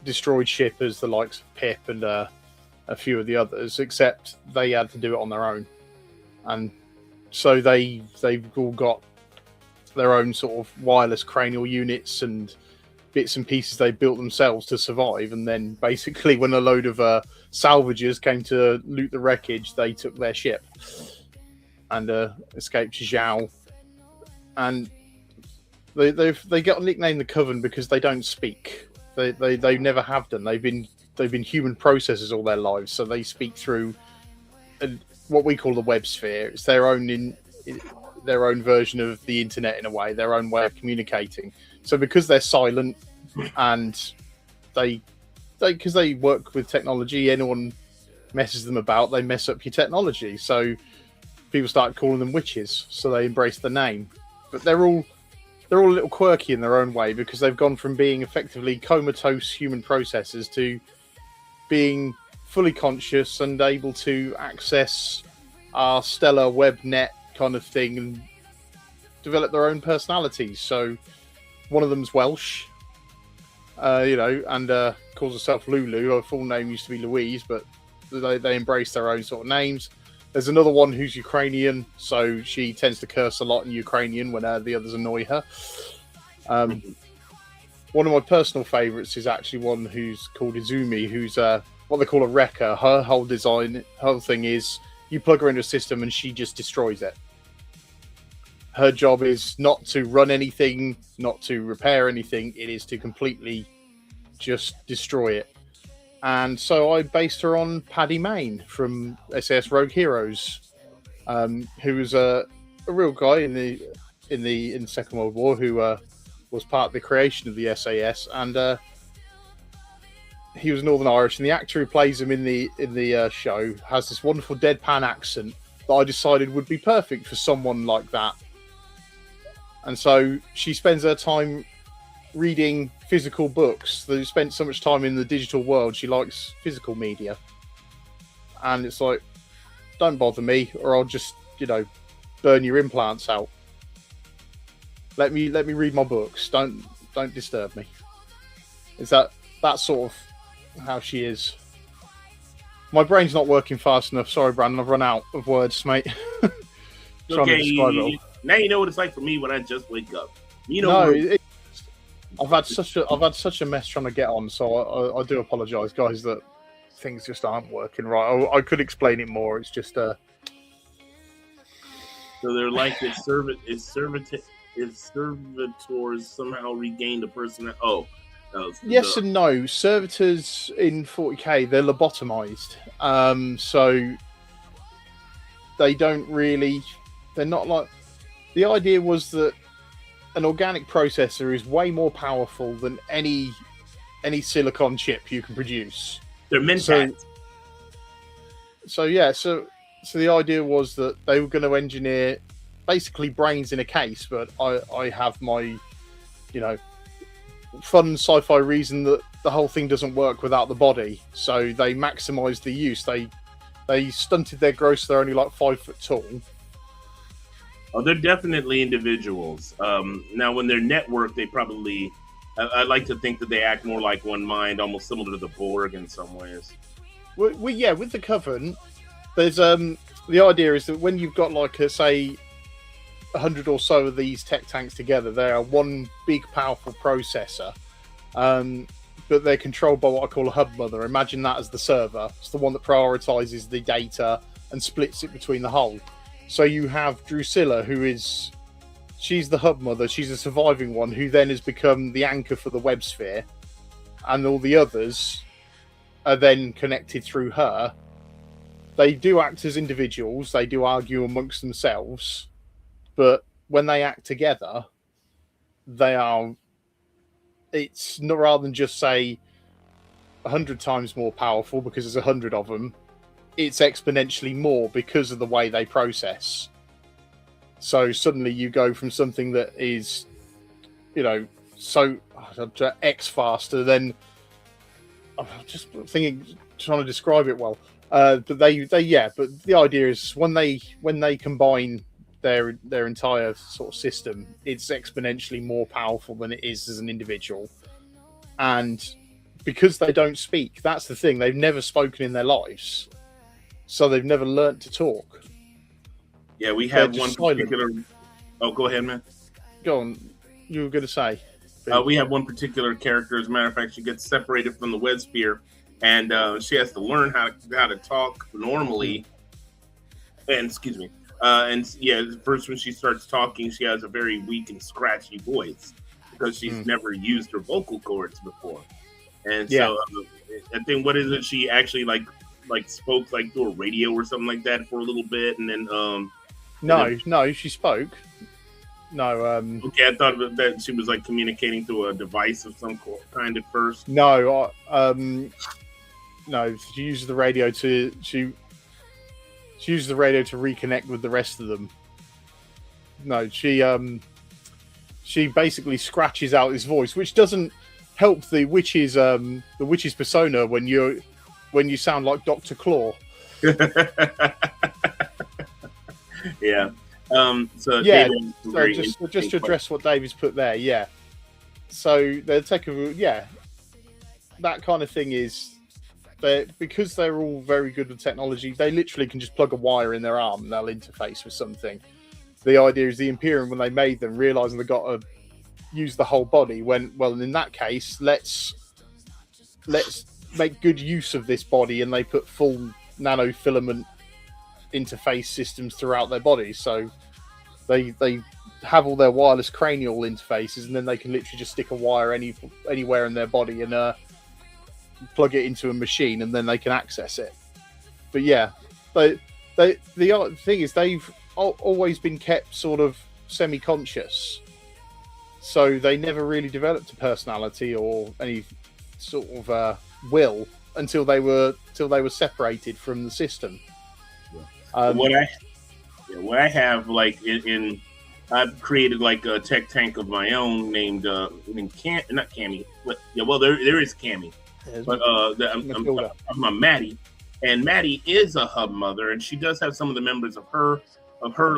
destroyed ship as the likes of Pip and a few of the others, except they had to do it on their own. And so they've all got their own sort of wireless cranial units and bits and pieces they built themselves to survive. And then basically when a load of salvagers came to loot the wreckage, they took their ship and escaped to Zhao. And they got nicknamed the Coven because they don't speak. They never have done. They've been human processors all their lives, so they speak through what we call the web sphere. It's their own their own version of the internet in a way, their own way of communicating. So because they're silent and because they work with technology, anyone messes them about, they mess up your technology. So people start calling them witches, so they embrace the name. But they're all a little quirky in their own way, because they've gone from being effectively comatose human processors to being fully conscious and able to access our stellar web net kind of thing and develop their own personalities. So one of them's Welsh, and calls herself Lulu. Her full name used to be Louise, but they embrace their own sort of names. There's another one who's Ukrainian, so she tends to curse a lot in Ukrainian when the others annoy her. One of my personal favourites is actually one who's called Izumi, who's what they call a wrecker. Her whole thing is you plug her into a system and she just destroys it. Her job is not to run anything, not to repair anything. It is to completely just destroy it. And so I based her on Paddy Mayne from SAS Rogue Heroes, who was a real guy in the Second World War who was part of the creation of the SAS, and he was Northern Irish. And the actor who plays him in the show has this wonderful deadpan accent that I decided would be perfect for someone like that. And so she spends her time reading physical books. They spent so much time in the digital world. She likes physical media, and it's like, don't bother me, or I'll just burn your implants out. Let me read my books. Don't disturb me. Is that sort of how she is? My brain's not working fast enough. Sorry, Brandon. I've run out of words, mate. Trying to describe it all. Now you know what it's like for me when I just wake up. I've had such a mess trying to get on, so I do apologise, guys, that things just aren't working right. I could explain it more. It's just So they're like if servitors somehow regain the person. Yes and no. Servitors in 40k, they're lobotomized, so they don't really. They're not like. The idea was that an organic processor is way more powerful than any silicon chip you can produce. They're mentats. So the idea was that they were going to engineer basically brains in a case, but I have my fun sci-fi reason that the whole thing doesn't work without the body. So they maximized the use. They stunted their growth, so they're only like 5 foot tall. Oh, they're definitely individuals. Now, when they're networked, they probably... I like to think that they act more like one mind, almost similar to the Borg in some ways. Well, with the Covenant, there's the idea is that when you've got say 100 or so of these tech tanks together, they are one big powerful processor, but they're controlled by what I call a hub mother. Imagine that as the server. It's the one that prioritizes the data and splits it between the whole. So you have Drusilla, she's the hub mother. She's a surviving one who then has become the anchor for the web sphere, and all the others are then connected through her. They do act as individuals. They do argue amongst themselves, but when they act together, it's not, rather than just say 100 times more powerful because there's 100 of them. It's exponentially more because of the way they process. So suddenly you go from something that is, so X faster than. I'm just trying to describe it well. But but the idea is when they combine their entire sort of system, it's exponentially more powerful than it is as an individual. And because they don't speak, that's the thing. They've never spoken in their lives. So they've never learnt to talk. Yeah, we have one particular... Oh, go ahead, man. Go on. You were going to say. We have one particular character. As a matter of fact, she gets separated from the web sphere, and she has to learn how to talk normally. And excuse me. First when she starts talking, she has a very weak and scratchy voice because she's never used her vocal cords before. And so I think, what is it? She actually like spoke through a radio or something like that for a little bit, and then no, she spoke. No. Okay, I thought that she was communicating through a device of some kind at first. No, no. She uses the radio to reconnect with the rest of them. No, she basically scratches out his voice, which doesn't help the witch's persona when you sound like Dr. Claw. Yeah. So just to address what David's put there, So the tech of that kind of thing is because they're all very good with technology, they literally can just plug a wire in their arm and they'll interface with something. The idea is the Imperium, when they made them, realising they've got to use the whole body, went, well, in that case, let's make good use of this body, and they put full nanofilament interface systems throughout their bodies. So they have all their wireless cranial interfaces, and then they can literally just stick a wire anywhere in their body and plug it into a machine, and then they can access it. But yeah, the other thing is they've always been kept sort of semi-conscious, so they never really developed a personality or any sort of will until they were separated from the system. What I have, like, I've created like a tech tank of my own named not Cammy, but yeah, well there is Cammy, but I'm Maddie, and Maddie is a hub mother, and she does have some of the members of her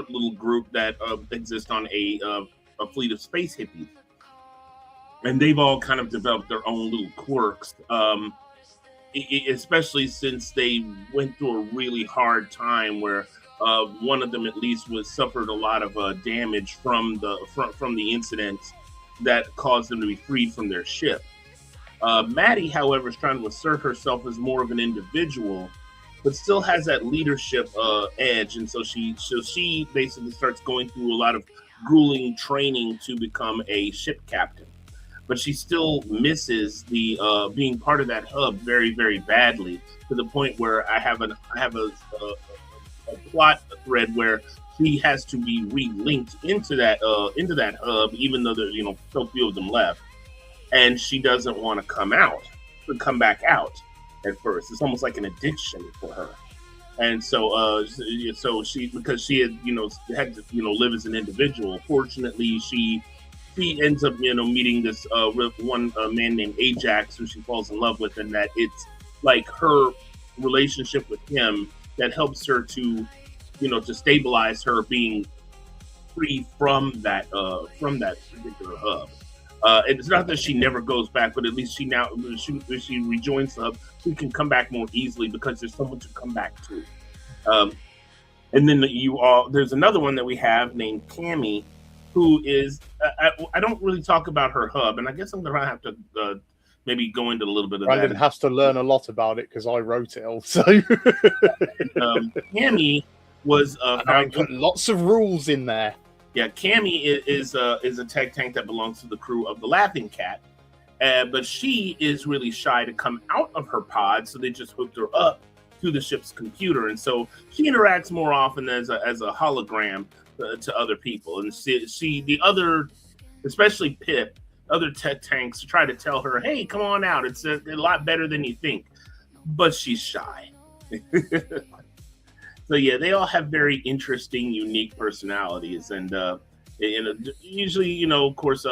little group that exist on a fleet of space hippies, and they've all kind of developed their own little quirks, especially since they went through a really hard time where one of them at least suffered a lot of damage from the incident that caused them to be freed from their ship. Maddie, however, is trying to assert herself as more of an individual, but still has that leadership edge, and so she basically starts going through a lot of grueling training to become a ship captain. But she still misses the being part of that hub very, very badly, to the point where I have a plot thread where she has to be re-linked into that hub, even though there's so few of them left, and she doesn't want to come back out at first. It's almost like an addiction for her, and so she, because she had to live as an individual. Fortunately, she ends up meeting this one man named Ajax, who she falls in love with, and that it's like her relationship with him that helps her to stabilize her being free from that particular hub. It's not that she never goes back, but at least she rejoins the hub, she can come back more easily because there's someone to come back to. And then there's another one that we have named Cammy, who is I don't really talk about her hub, and I guess I'm gonna have to maybe go into a little bit of Brandon that. has to learn a lot about it because I wrote it also. Cammy was I put lots of rules in there. Yeah, Cammy is a tech tank that belongs to the crew of the Laughing Cat, but she is really shy to come out of her pod, so they just hooked her up to the ship's computer, and so she interacts more often as a hologram to other people, and the other, especially Pip, other tech tanks try to tell her, "Hey, come on out. It's a lot better than you think," but she's shy. So yeah, they all have very interesting, unique personalities, and usually, of course,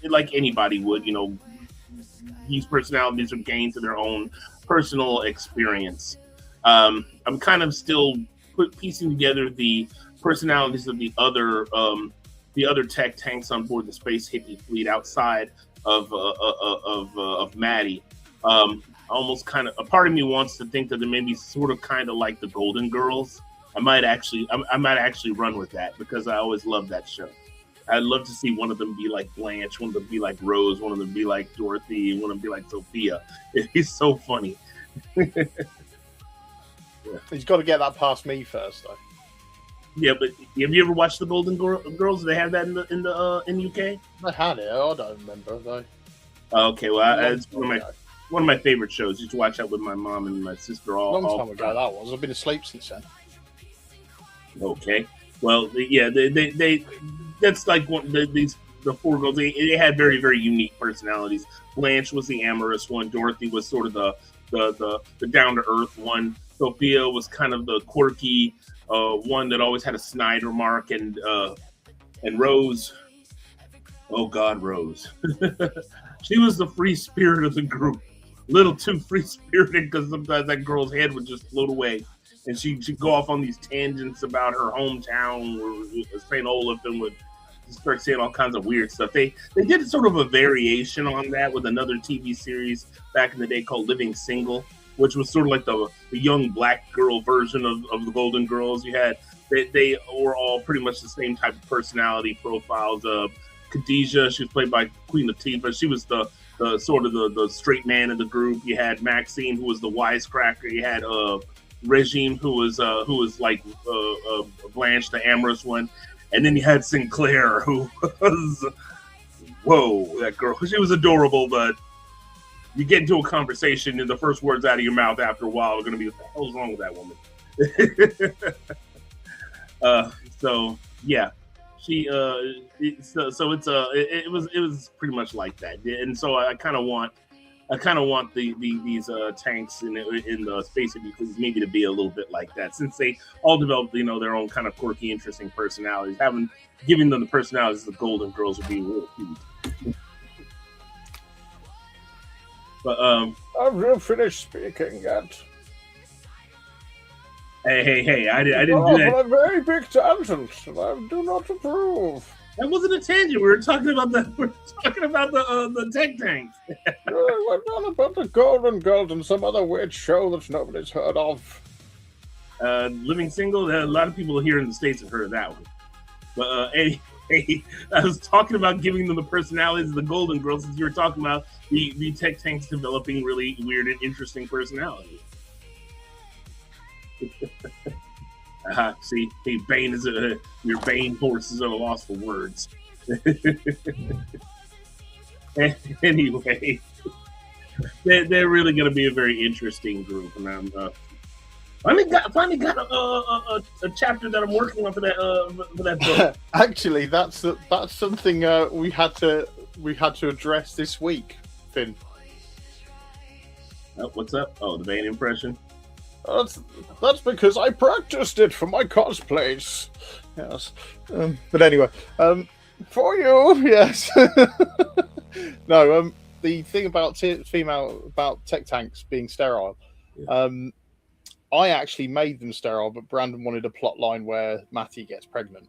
like anybody would, these personalities are gained to their own personal experience. I'm kind of still piecing together the personalities of the other tech tanks on board the Space Hippie fleet outside of Maddie. Almost kind of, a part of me wants to think that they may be sort of kind of like the Golden Girls. I might actually run with that because I always loved that show. I'd love to see one of them be like Blanche, one of them be like Rose, one of them be like Dorothy, and one of them be like Sophia. It's so funny. Yeah. He's got to get that past me first, though. Yeah, but have you ever watched the Golden Girls? Do they have that in the UK? I had it. I don't remember though. Okay, well, it's one of my favorite shows. I used to watch that with my mom and my sister all. Long time ago that was. I've been asleep since then. Okay, well, yeah, they that's like the four girls. They had very, very unique personalities. Blanche was the amorous one. Dorothy was sort of the down to earth one. Sophia was kind of the quirky one that always had a snide remark, and Rose, oh God, Rose, she was the free spirit of the group. A little too free spirited, because sometimes that girl's head would just float away, and she'd go off on these tangents about her hometown or St. Olaf, and would start saying all kinds of weird stuff. They did sort of a variation on that with another TV series back in the day called Living Single, which was sort of like the young black girl version of the Golden Girls. You had they were all pretty much the same type of personality profiles. Khadijah, she was played by Queen Latifah. She was the sort of the straight man in the group. You had Maxine, who was the wisecracker. You had Regime, who was like Blanche, the amorous one, and then you had Sinclair, who was that girl. She was adorable, but you get into a conversation, and the first words out of your mouth after a while are going to be, "What the hell's wrong with that woman?" So yeah, she it was pretty much like that, and so I kind of want these tanks in the space because maybe to be a little bit like that, since they all developed their own kind of quirky, interesting personalities. Giving them the personalities of the Golden Girls would be real cute. But Have you finished speaking yet? Hey! I didn't do that. A very big tangent, and I do not approve. That wasn't a tangent. We were talking about the tech tanks. We're on about the Golden Girls and some other weird show that nobody's heard of. Living Single. A lot of people here in the States have heard of that one. But hey, I was talking about giving them the personalities of the Golden Girls, since you were talking about the tech tanks developing really weird and interesting personalities. See, hey, Bane is your Bane horses are lost for words. Anyway, they're really going to be a very interesting group, and I'm finally got a chapter that I'm working on for that book. Actually, that's something we had to address this week, Finn. What's up? Oh, the Bane impression. That's because I practiced it for my cosplays. Yes, but anyway, for you, yes. No, the thing about tech tanks being sterile. Yeah. I actually made them sterile, but Brandon wanted a plot line where Matty gets pregnant.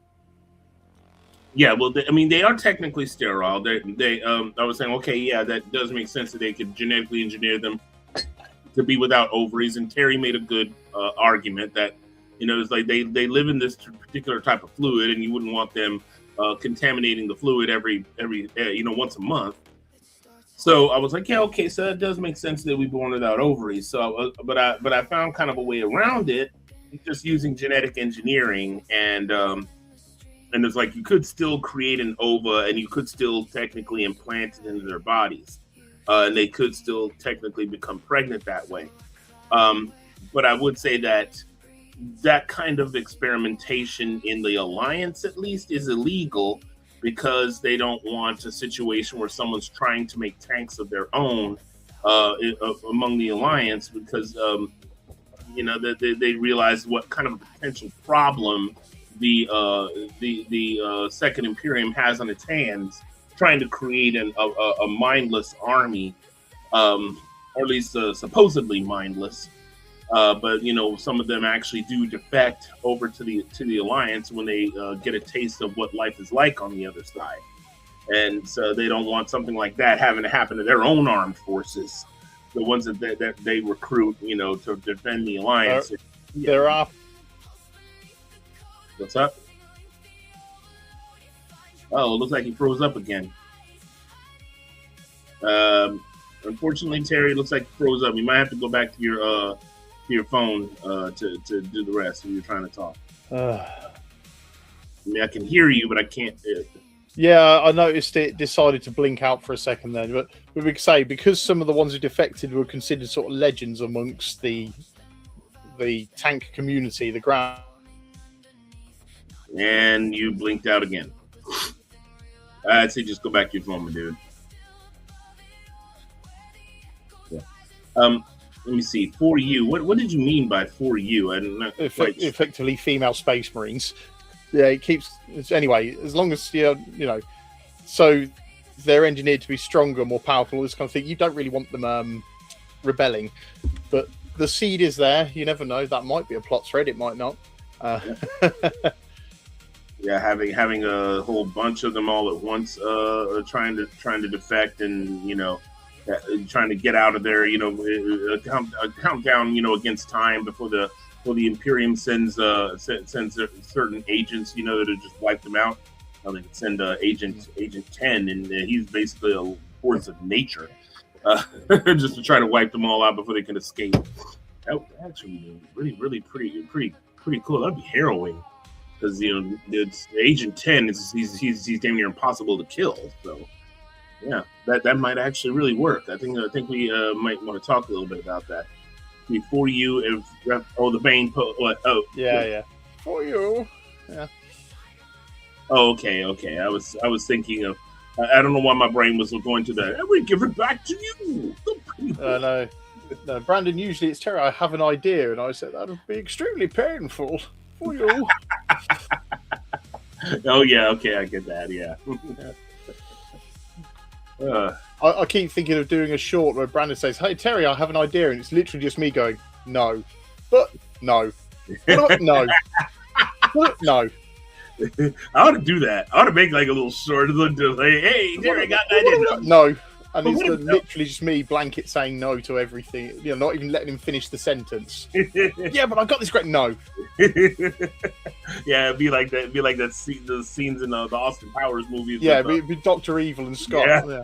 Yeah, well, they are technically sterile. I was saying, okay, yeah, that does make sense that they could genetically engineer them to be without ovaries. And Terry made a good argument that, it's like they live in this particular type of fluid, and you wouldn't want them contaminating the fluid every once a month. So I was like, yeah, okay, so that does make sense that we born without ovaries. So, but I found kind of a way around it, just using genetic engineering, and it's like you could still create an ova, and you could still technically implant it into their bodies, and they could still technically become pregnant that way. But I would say that kind of experimentation in the Alliance, at least, is illegal, because they don't want a situation where someone's trying to make tanks of their own among the Alliance, because they realize what kind of potential problem the Second Imperium has on its hands, trying to create a mindless army, or at least supposedly mindless. But some of them actually do defect over to the Alliance when they get a taste of what life is like on the other side, and so they don't want something like that having to happen to their own armed forces, the ones that they recruit, to defend the Alliance. There are. What's up? Oh, it looks like he froze up again. Unfortunately, Terry, it looks like he froze up. You might have to go back to your phone to do the rest when you're trying to talk. I mean, I can hear you, but I can't. Yeah, I noticed it decided to blink out for a second then, but we could say, because some of the ones who defected were considered sort of legends amongst the tank community, the ground. And you blinked out again. I'd say just go back to your phone, my dude. Yeah. Let me see. For you, what did you mean by for you? And effectively female space marines. Yeah, it keeps anyway. As long as so they're engineered to be stronger, more powerful, all this kind of thing. You don't really want them rebelling, but the seed is there. You never know. That might be a plot thread. It might not. Yeah, having a whole bunch of them all at once, trying to defect, and trying to get out of there. A countdown, against time before the Imperium sends certain agents, that have just wiped them out. They could send Agent 10, and he's basically a force of nature, just to try to wipe them all out before they can escape. That would actually be really pretty cool. That'd be harrowing, because it's Agent 10 he's damn near impossible to kill. So yeah, that might actually really work. I think we might want to talk a little bit about that before you. The Bane. Yeah. For you. Yeah. Oh, okay. I was thinking of. I don't know why my brain was going to that. We give it back to you. No, Brandon. Usually it's Terry. I have an idea, and I said that would be extremely painful for you. Oh yeah. Okay, I get that. Yeah. I keep thinking of doing a short where Brandon says, "Hey Terry, I have an idea," and it's literally just me going, "No, but no, but no, but no." I ought to do that. I ought to make like a little short like, "Hey Terry, I got an idea." No. And it's literally just me blanket saying no to everything. Not even letting him finish the sentence. Yeah, but I got this great no. Yeah, it'd be like that. It'd be like that. The scenes in the Austin Powers movies. Yeah, it'd be Dr. Evil and Scott. Yeah.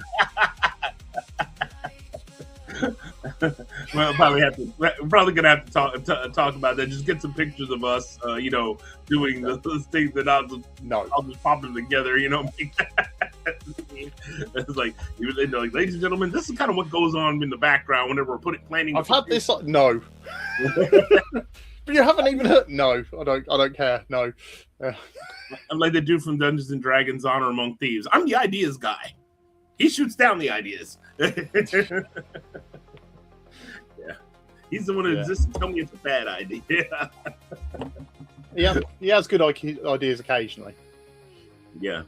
Well, we're probably gonna have to talk about that. Just get some pictures of us, doing those things, and I'll just pop them together. Make that. It's like, ladies and gentlemen, this is kind of what goes on in the background whenever we're planning. I've had this. No, but you haven't even heard. No, I don't care. No, I'm like the dude from Dungeons and Dragons: Honor Among Thieves. I'm the ideas guy. He shoots down the ideas. Yeah, he's the one who exists to tell me it's a bad idea. Yeah, he has good ideas occasionally. Yeah.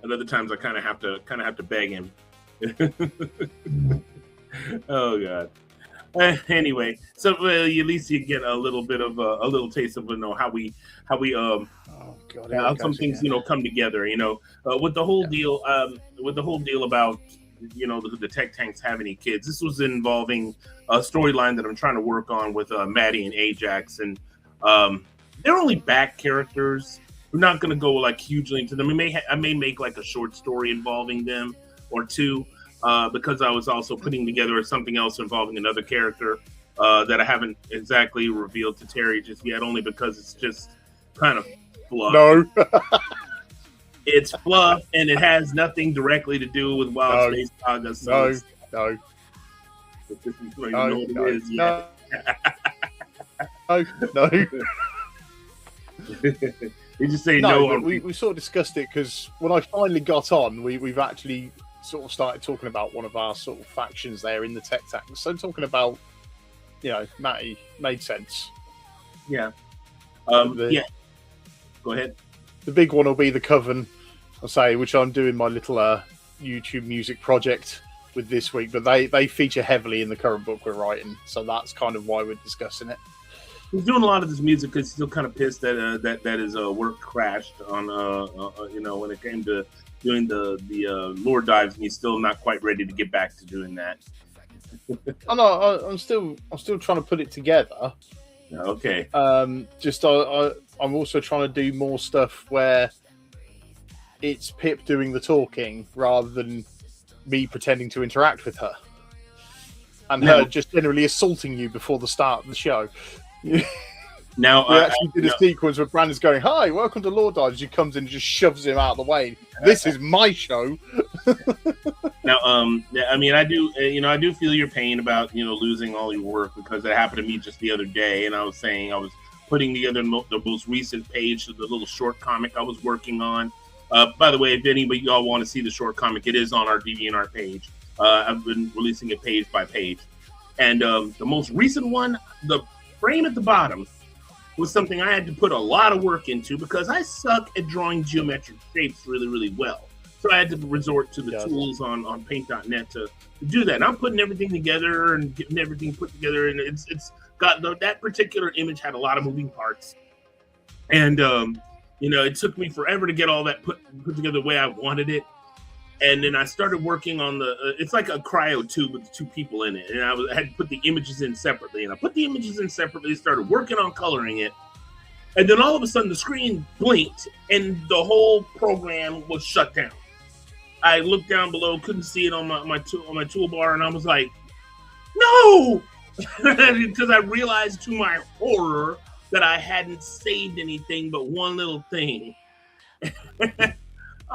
At other times, I kind of have to beg him. Oh God. Anyway, so at least you get a little bit of a little taste of how we how some things come together. With the whole deal about the tech tanks have any kids. This was involving a storyline that I'm trying to work on with Maddie and Ajax, and they're only back characters. We're not going to go like hugely into them. I may make like a short story involving them or two, because I was also putting together something else involving another character that I haven't exactly revealed to Terry just yet, only because it's just kind of fluff. No. It's fluff, and it has nothing directly to do with Wild Space Saga. So no. You just say no. We sort of discussed it because when I finally got on, we've actually sort of started talking about one of our sort of factions there in the tech tank. So talking about, Matty made sense. Yeah. Yeah. Go ahead. The big one will be the Coven, I'll say, which I'm doing my little YouTube music project with this week, but they feature heavily in the current book we're writing, so that's kind of why we're discussing it. He's doing a lot of this music because he's still kind of pissed that his work crashed on when it came to doing the lore dives, and he's still not quite ready to get back to doing that. I'm still trying to put it together. Okay. I'm also trying to do more stuff where it's Pip doing the talking rather than me pretending to interact with her, and her just generally assaulting you before the start of the show. Now, we actually did a sequence where Brandon's going, "Hi, welcome to Lord Dive." She comes in and just shoves him out of the way. This is my show. Now, I do feel your pain about losing all your work, because it happened to me just the other day, and I was saying I was putting together the most recent page of the little short comic I was working on. By the way, if anybody y'all want to see the short comic, it is on our DeviantArt page. I've been releasing it page by page, and the most recent one, the frame at the bottom, was something I had to put a lot of work into because I suck at drawing geometric shapes really, really well. So I had to resort to the tools on paint.net to do that. And I'm putting everything together and getting everything put together, and it's got that particular image had a lot of moving parts, and it took me forever to get all that put together the way I wanted it. And then I started working on it's like a cryo tube with 2 people in it. And I had to put the images in separately. And I put the images in separately, started working on coloring it. And then all of a sudden the screen blinked and the whole program was shut down. I looked down below, couldn't see it on my toolbar, and I was like, no! Because I realized to my horror that I hadn't saved anything but one little thing. I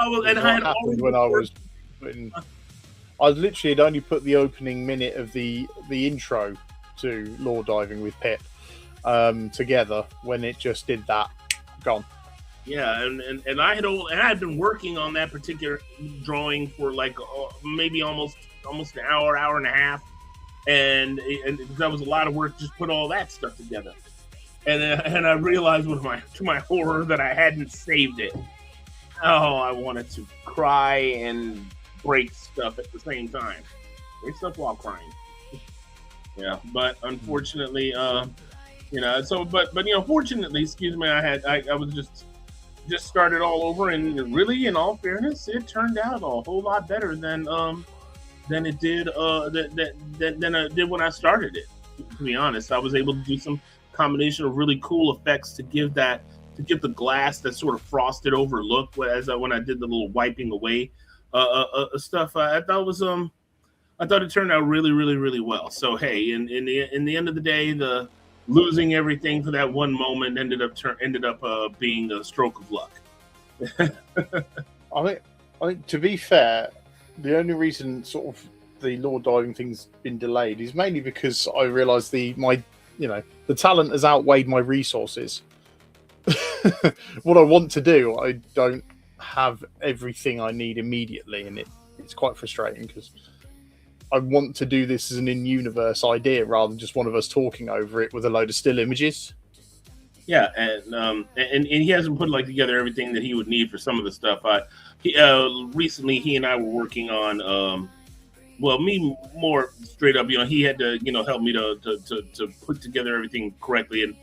literally had only put the opening minute of the intro to Lore Diving with Pip together when it just did that. Gone. Yeah, and I had been working on that particular drawing for like maybe almost an hour and a half, and that was a lot of work just put all that stuff together. And I realized to my horror that I hadn't saved it. Oh, I wanted to cry and break stuff at the same time. Break stuff while crying. Yeah, but unfortunately, fortunately, excuse me, I was just started all over, and really, in all fairness, it turned out a whole lot better than it did than I did when I started it. To be honest, I was able to do some combination of really cool effects to give the glass that sort of frosted over look when I did the little wiping away stuff. I thought it turned out really, really, really well. So hey, in the end of the day, the losing everything for that one moment ended up being a stroke of luck. I think to be fair, the only reason sort of the Lore Diving thing's been delayed is mainly because I realised the talent has outweighed my resources. What I want to do, I don't have everything I need immediately, and it's quite frustrating because I want to do this as an in-universe idea rather than just one of us talking over it with a load of still images. Yeah, and he hasn't put together everything that he would need for some of the stuff. Recently, he and I were working on, me more straight up. He had to help me to put together everything correctly, and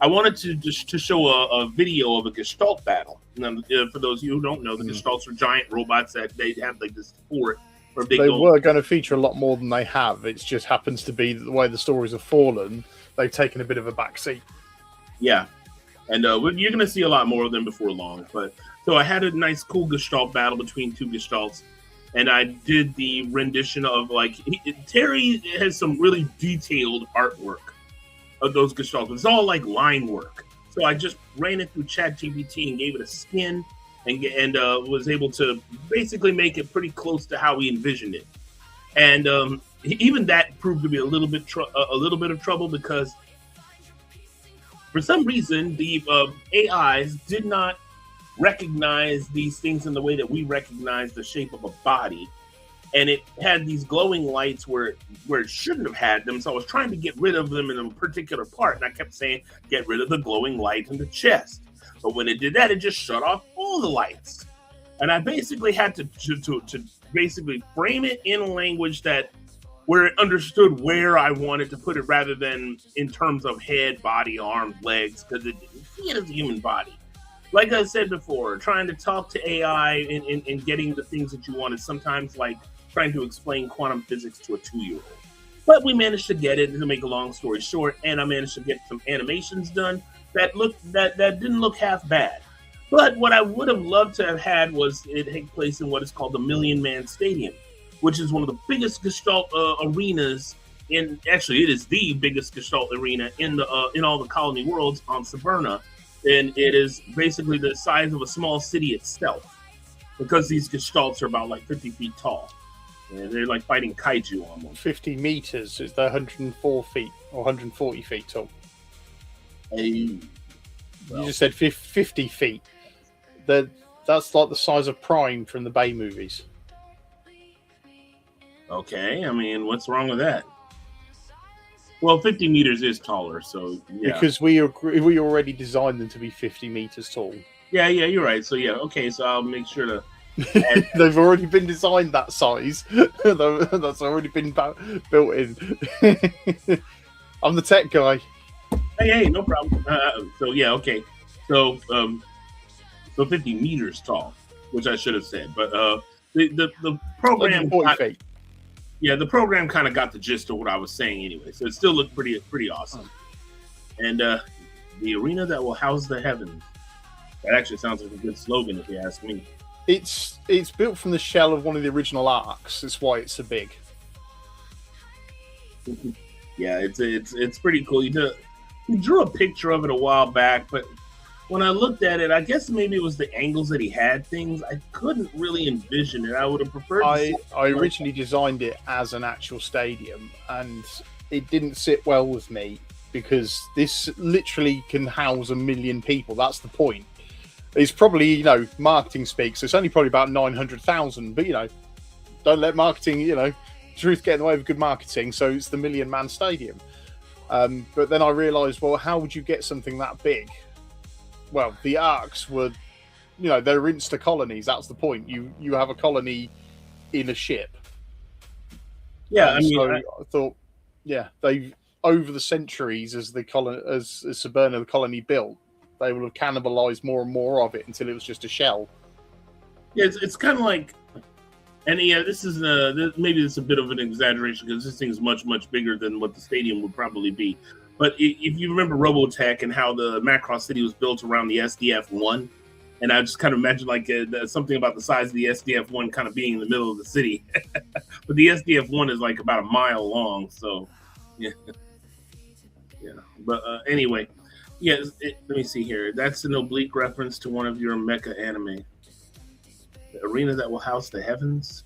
I wanted to show a video of a Gestalt battle. Now, for those of you who don't know, the Gestalts are giant robots that they have this fort. They were going to feature a lot more than they have. It just happens to be the way the stories have fallen. They've taken a bit of a backseat. Yeah, and you're going to see a lot more of them before long. But so I had a nice, cool Gestalt battle between 2 Gestalts, and I did the rendition of Terry has some really detailed artwork of those Gestalts. It's all line work. So I just ran it through ChatGPT and gave it a skin. And was able to basically make it pretty close to how we envisioned it, and even that proved to be a little bit of trouble because for some reason the AIs did not recognize these things in the way that we recognize the shape of a body, and it had these glowing lights where it shouldn't have had them. So I was trying to get rid of them in a particular part, and I kept saying, "Get rid of the glowing light in the chest." But when it did that, it just shut off all the lights. And I basically had to basically frame it in a language where it understood where I wanted to put it rather than in terms of head, body, arms, legs, because it didn't see it as a human body. Like I said before, trying to talk to AI and getting the things that you want is sometimes like trying to explain quantum physics to a 2-year-old. But we managed to get it, to make a long story short, and I managed to get some animations done that didn't look half bad. But what I would have loved to have had was it take place in what is called the Million Man Stadium, which is one of the biggest Gestalt arenas actually it is the biggest Gestalt arena in all the colony worlds on Saverna, and it is basically the size of a small city itself because these Gestalts are about 50 feet tall. And they're fighting kaiju almost. 50 meters, is that 104 feet or 140 feet tall? You just said 50 feet. That's like the size of Prime from the Bay movies. Okay, I mean, what's wrong with that? Well, 50 meters is taller, so yeah. Because we already designed them to be 50 meters tall. Yeah, you're right. So yeah, okay, so I'll make sure to. They've already been designed that size. That's already been built in. I'm the tech guy. Hey, no problem. So yeah, okay. So 50 meters tall, which I should have said. But the program. 40 feet. Yeah, the program kind of got the gist of what I was saying anyway, so it still looked pretty awesome. And the arena that will house the heavens. That actually sounds like a good slogan, if you ask me. It's built from the shell of one of the original arcs. That's why it's so big. Yeah, it's pretty cool. You drew a picture of it a while back, but when I looked at it, I guess maybe it was the angles that he had things. I couldn't really envision it. I would have preferred. I originally designed it as an actual stadium, and it didn't sit well with me because this literally can house 1 million people. That's the point. It's probably, marketing speak, so it's only probably about 900,000. But, don't let marketing, truth get in the way of good marketing. So it's the 1 million man stadium. But then I realised, well, how would you get something that big? Well, the arcs were, they're insta colonies. That's the point. You have a colony in a ship. Yeah, I thought, they've over the centuries as Saburna the colony built, they will have cannibalized more and more of it until it was just a shell. Yeah, it's kind of like, and yeah, this is maybe it's a bit of an exaggeration because this thing is much bigger than what the stadium would probably be. But if you remember Robotech and how the Macross City was built around the SDF-1, and I just kind of imagine like something about the size of the SDF-1 kind of being in the middle of the city. But the SDF-1 is like about a mile long, so yeah. But anyway, let me see here. That's an oblique reference to one of your mecha anime. The arena that will house the heavens.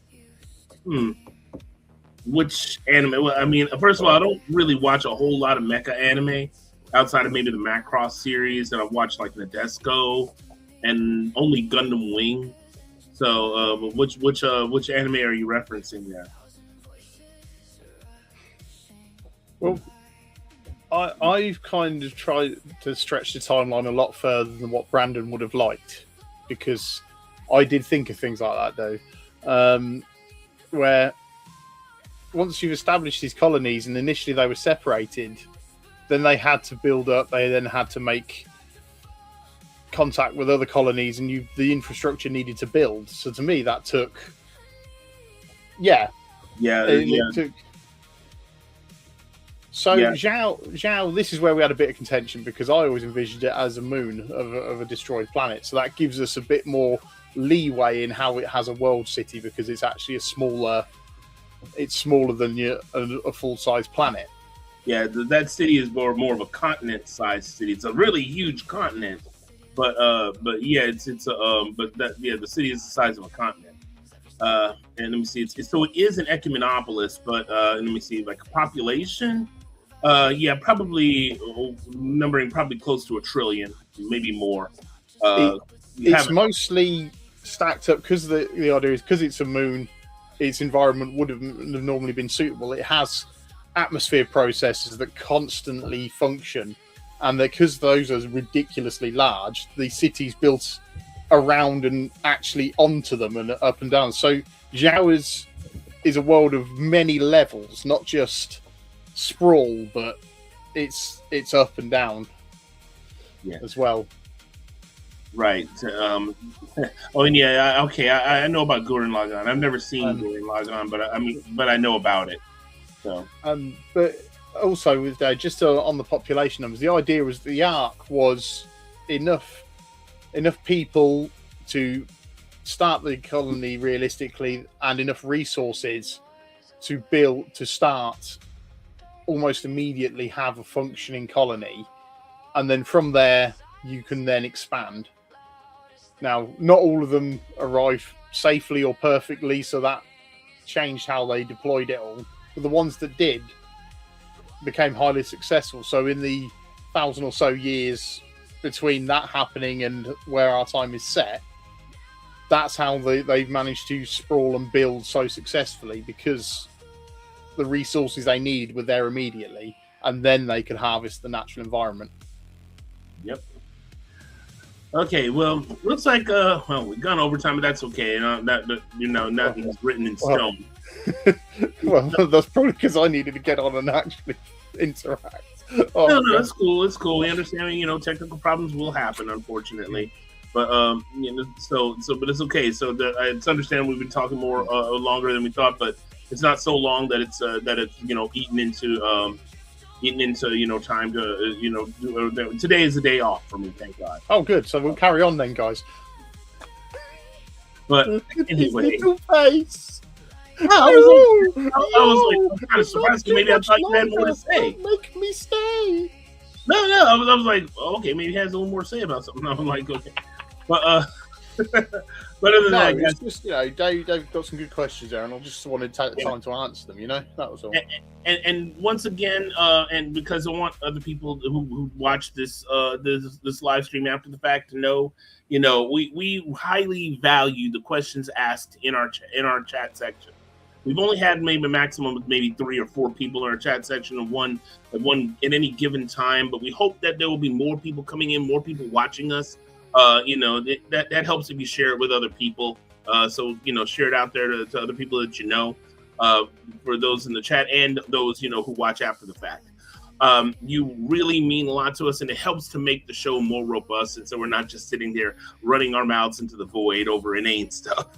Which anime? Well, I mean, first of all, I don't really watch a whole lot of mecha anime outside of maybe the Macross series, and I've watched like Nadesco and only Gundam Wing. So, which anime are you referencing there? Well, I've kind of tried to stretch the timeline a lot further than what Brandon would have liked, because I did think of things like that though, where once you've established these colonies and initially they were separated, then they had to build up, they then had to make contact with other colonies, and the infrastructure needed to build. So to me that took Zhao, this is where we had a bit of contention, because I always envisioned it as a moon of a destroyed planet. So that gives us a bit more leeway in how it has a world city, because it's actually smaller than a full-size planet. Yeah, that city is more of a continent-sized city. It's a really huge continent, but the city is the size of a continent. And let me see, so it is an ecumenopolis, but let me see, like population, probably numbering probably close to 1 trillion, maybe more. It's mostly stacked up because the idea is because it's a moon, its environment would have normally been suitable. It has atmosphere processes that constantly function, and because those are ridiculously large, the city's built around and actually onto them and up and down. So Zhao is a world of many levels, not just sprawl, but it's up and down as well. Right. I know about Gurren Lagann. I've never seen Gurren Lagann, but I know about it. So, but also with just on the population numbers, the idea was the arc was enough people to start the colony realistically, and enough resources to start almost immediately have a functioning colony, and then from there you can then expand. Now, not all of them arrived safely or perfectly, so that changed how they deployed it all. But the ones that did became highly successful. So in the 1,000 or so years between that happening and where our time is set, that's how they've managed to sprawl and build so successfully, because the resources they needed were there immediately, and then they could harvest the natural environment. Yep. Okay, well, looks like we've gone over time, but that's okay. Nothing's written in stone. Well, that's probably because I needed to get on and actually interact. No, that's cool. It's cool. We understand. Technical problems will happen, unfortunately. But but it's okay. So it's understandable we've been talking more longer than we thought, but it's not so long that it's eaten into time to today is a day off for me, thank God. Oh, good. So we'll carry on then, guys. But anyway, little face. I was kind of surprised. Maybe I thought you had more to say. Make me stay. No. I was like, oh, okay, maybe he has a little more to say about something. I'm like, okay, but but other than that, guys, it's just Dave got some good questions there, and I just wanted to take the time to answer them. That was all. And once again, and because I want other people who watch this live stream after the fact to know, we highly value the questions asked in our chat section. We've only had maybe a maximum of maybe 3 or 4 people in our chat section of one at any given time, but we hope that there will be more people coming in, more people watching us. That helps if you share it with other people. So share it out there to other people that for those in the chat and those who watch after the fact. You really mean a lot to us, and it helps to make the show more robust, and so we're not just sitting there running our mouths into the void over inane stuff.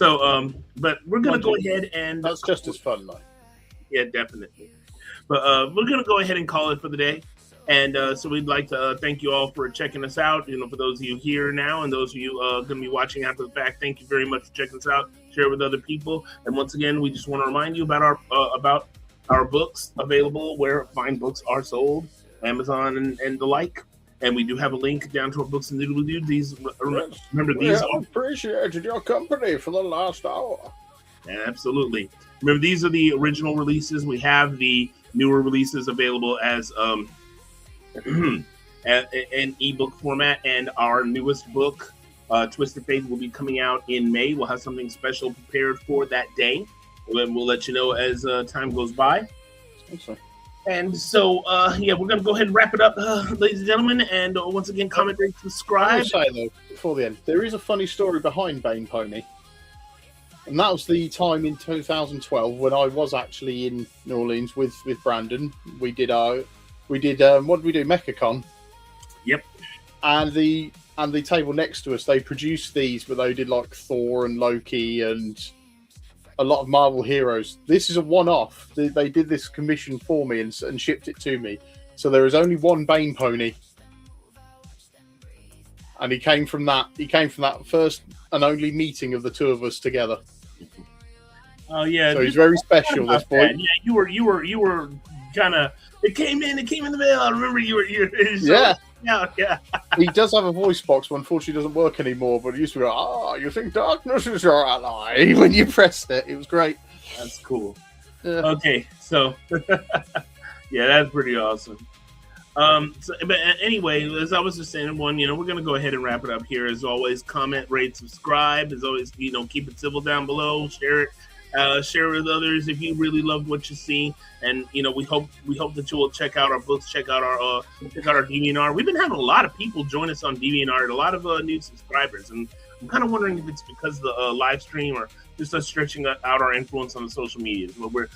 But we're gonna go ahead and that's just as fun, though. Yeah, definitely. But we're gonna go ahead and call it for the day. And so we'd like to thank you all for checking us out. For those of you here now and those of you going to be watching after the fact, thank you very much for checking us out. Share it with other people. And once again, we just want to remind you about our books available where fine books are sold, Amazon and the like. And we do have a link down to our books and doodle doo. These are appreciated your company for the last hour. Yeah, absolutely. Remember, these are the original releases. We have the newer releases available as an ebook format, and our newest book, Twisted Faith, will be coming out in May. We'll have something special prepared for that day. We'll let you know as time goes by. Okay. And so, we're going to go ahead and wrap it up, ladies and gentlemen. And once again, comment, rate, subscribe. I will say, though, before the end, there is a funny story behind Bane Pony. And that was the time in 2012 when I was actually in New Orleans with Brandon. We did what did we do? MechaCon. Yep. And the table next to us, they produced these, but they did like Thor and Loki and a lot of Marvel heroes. This is a one-off. They did this commission for me and shipped it to me. So there is only one Bane Pony, and he came from that. He came from that first and only meeting of the two of us together. Oh yeah. So he's very special. This boy. Yeah, you were kind of. It came in the mail. I remember you were. Yeah. Yeah. He does have a voice box, but unfortunately doesn't work anymore. But it used to go, you think darkness is your ally when you pressed it. It was great. That's cool. Yeah. Okay, so yeah, that's pretty awesome. But anyway, as I was just saying, we're going to go ahead and wrap it up here. As always, comment, rate, subscribe. As always, keep it civil down below. Share it. Share with others if you really loved what you see, and we hope that you will check out our books, check out our DeviantArt. We've been having a lot of people join us on DeviantArt, a lot of new subscribers, and I'm kind of wondering if it's because of the live stream or just us stretching out our influence on the social media. But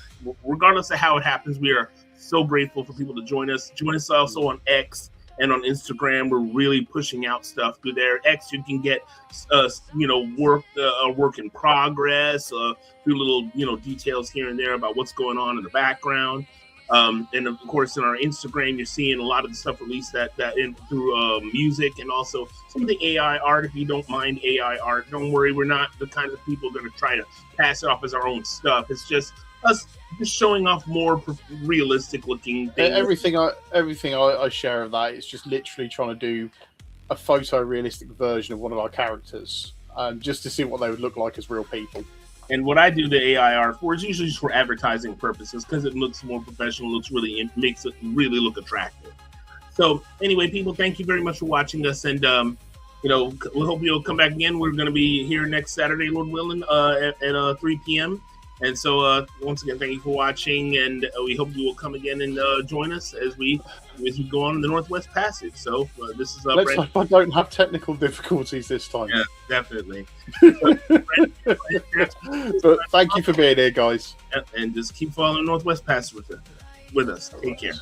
regardless of how it happens, we are so grateful for people to join us. Join us also on X and on Instagram. We're really pushing out stuff through there. X, you can get work in progress, through little details here and there about what's going on in the background. And of course, in our Instagram, you're seeing a lot of the stuff released through music, and also some of the AI art. If you don't mind AI art, don't worry. We're not the kind of people going to try to pass it off as our own stuff. It's just us just showing off more realistic looking things. Everything I share of that is just literally trying to do a photorealistic version of one of our characters, just to see what they would look like as real people. And what I do the AI art for is usually just for advertising purposes, because it looks more professional, makes it really look attractive. So anyway, people, thank you very much for watching us, and we hope you'll come back again. We're going to be here next Saturday, Lord willing, at 3 p.m. And so once again, thank you for watching, and we hope you will come again and join us as we go on in the Northwest Passage. So this is let's hope I don't have technical difficulties this time. Yeah, definitely. But thank you for being here, guys. And just keep following Northwest Passage with us. Take care.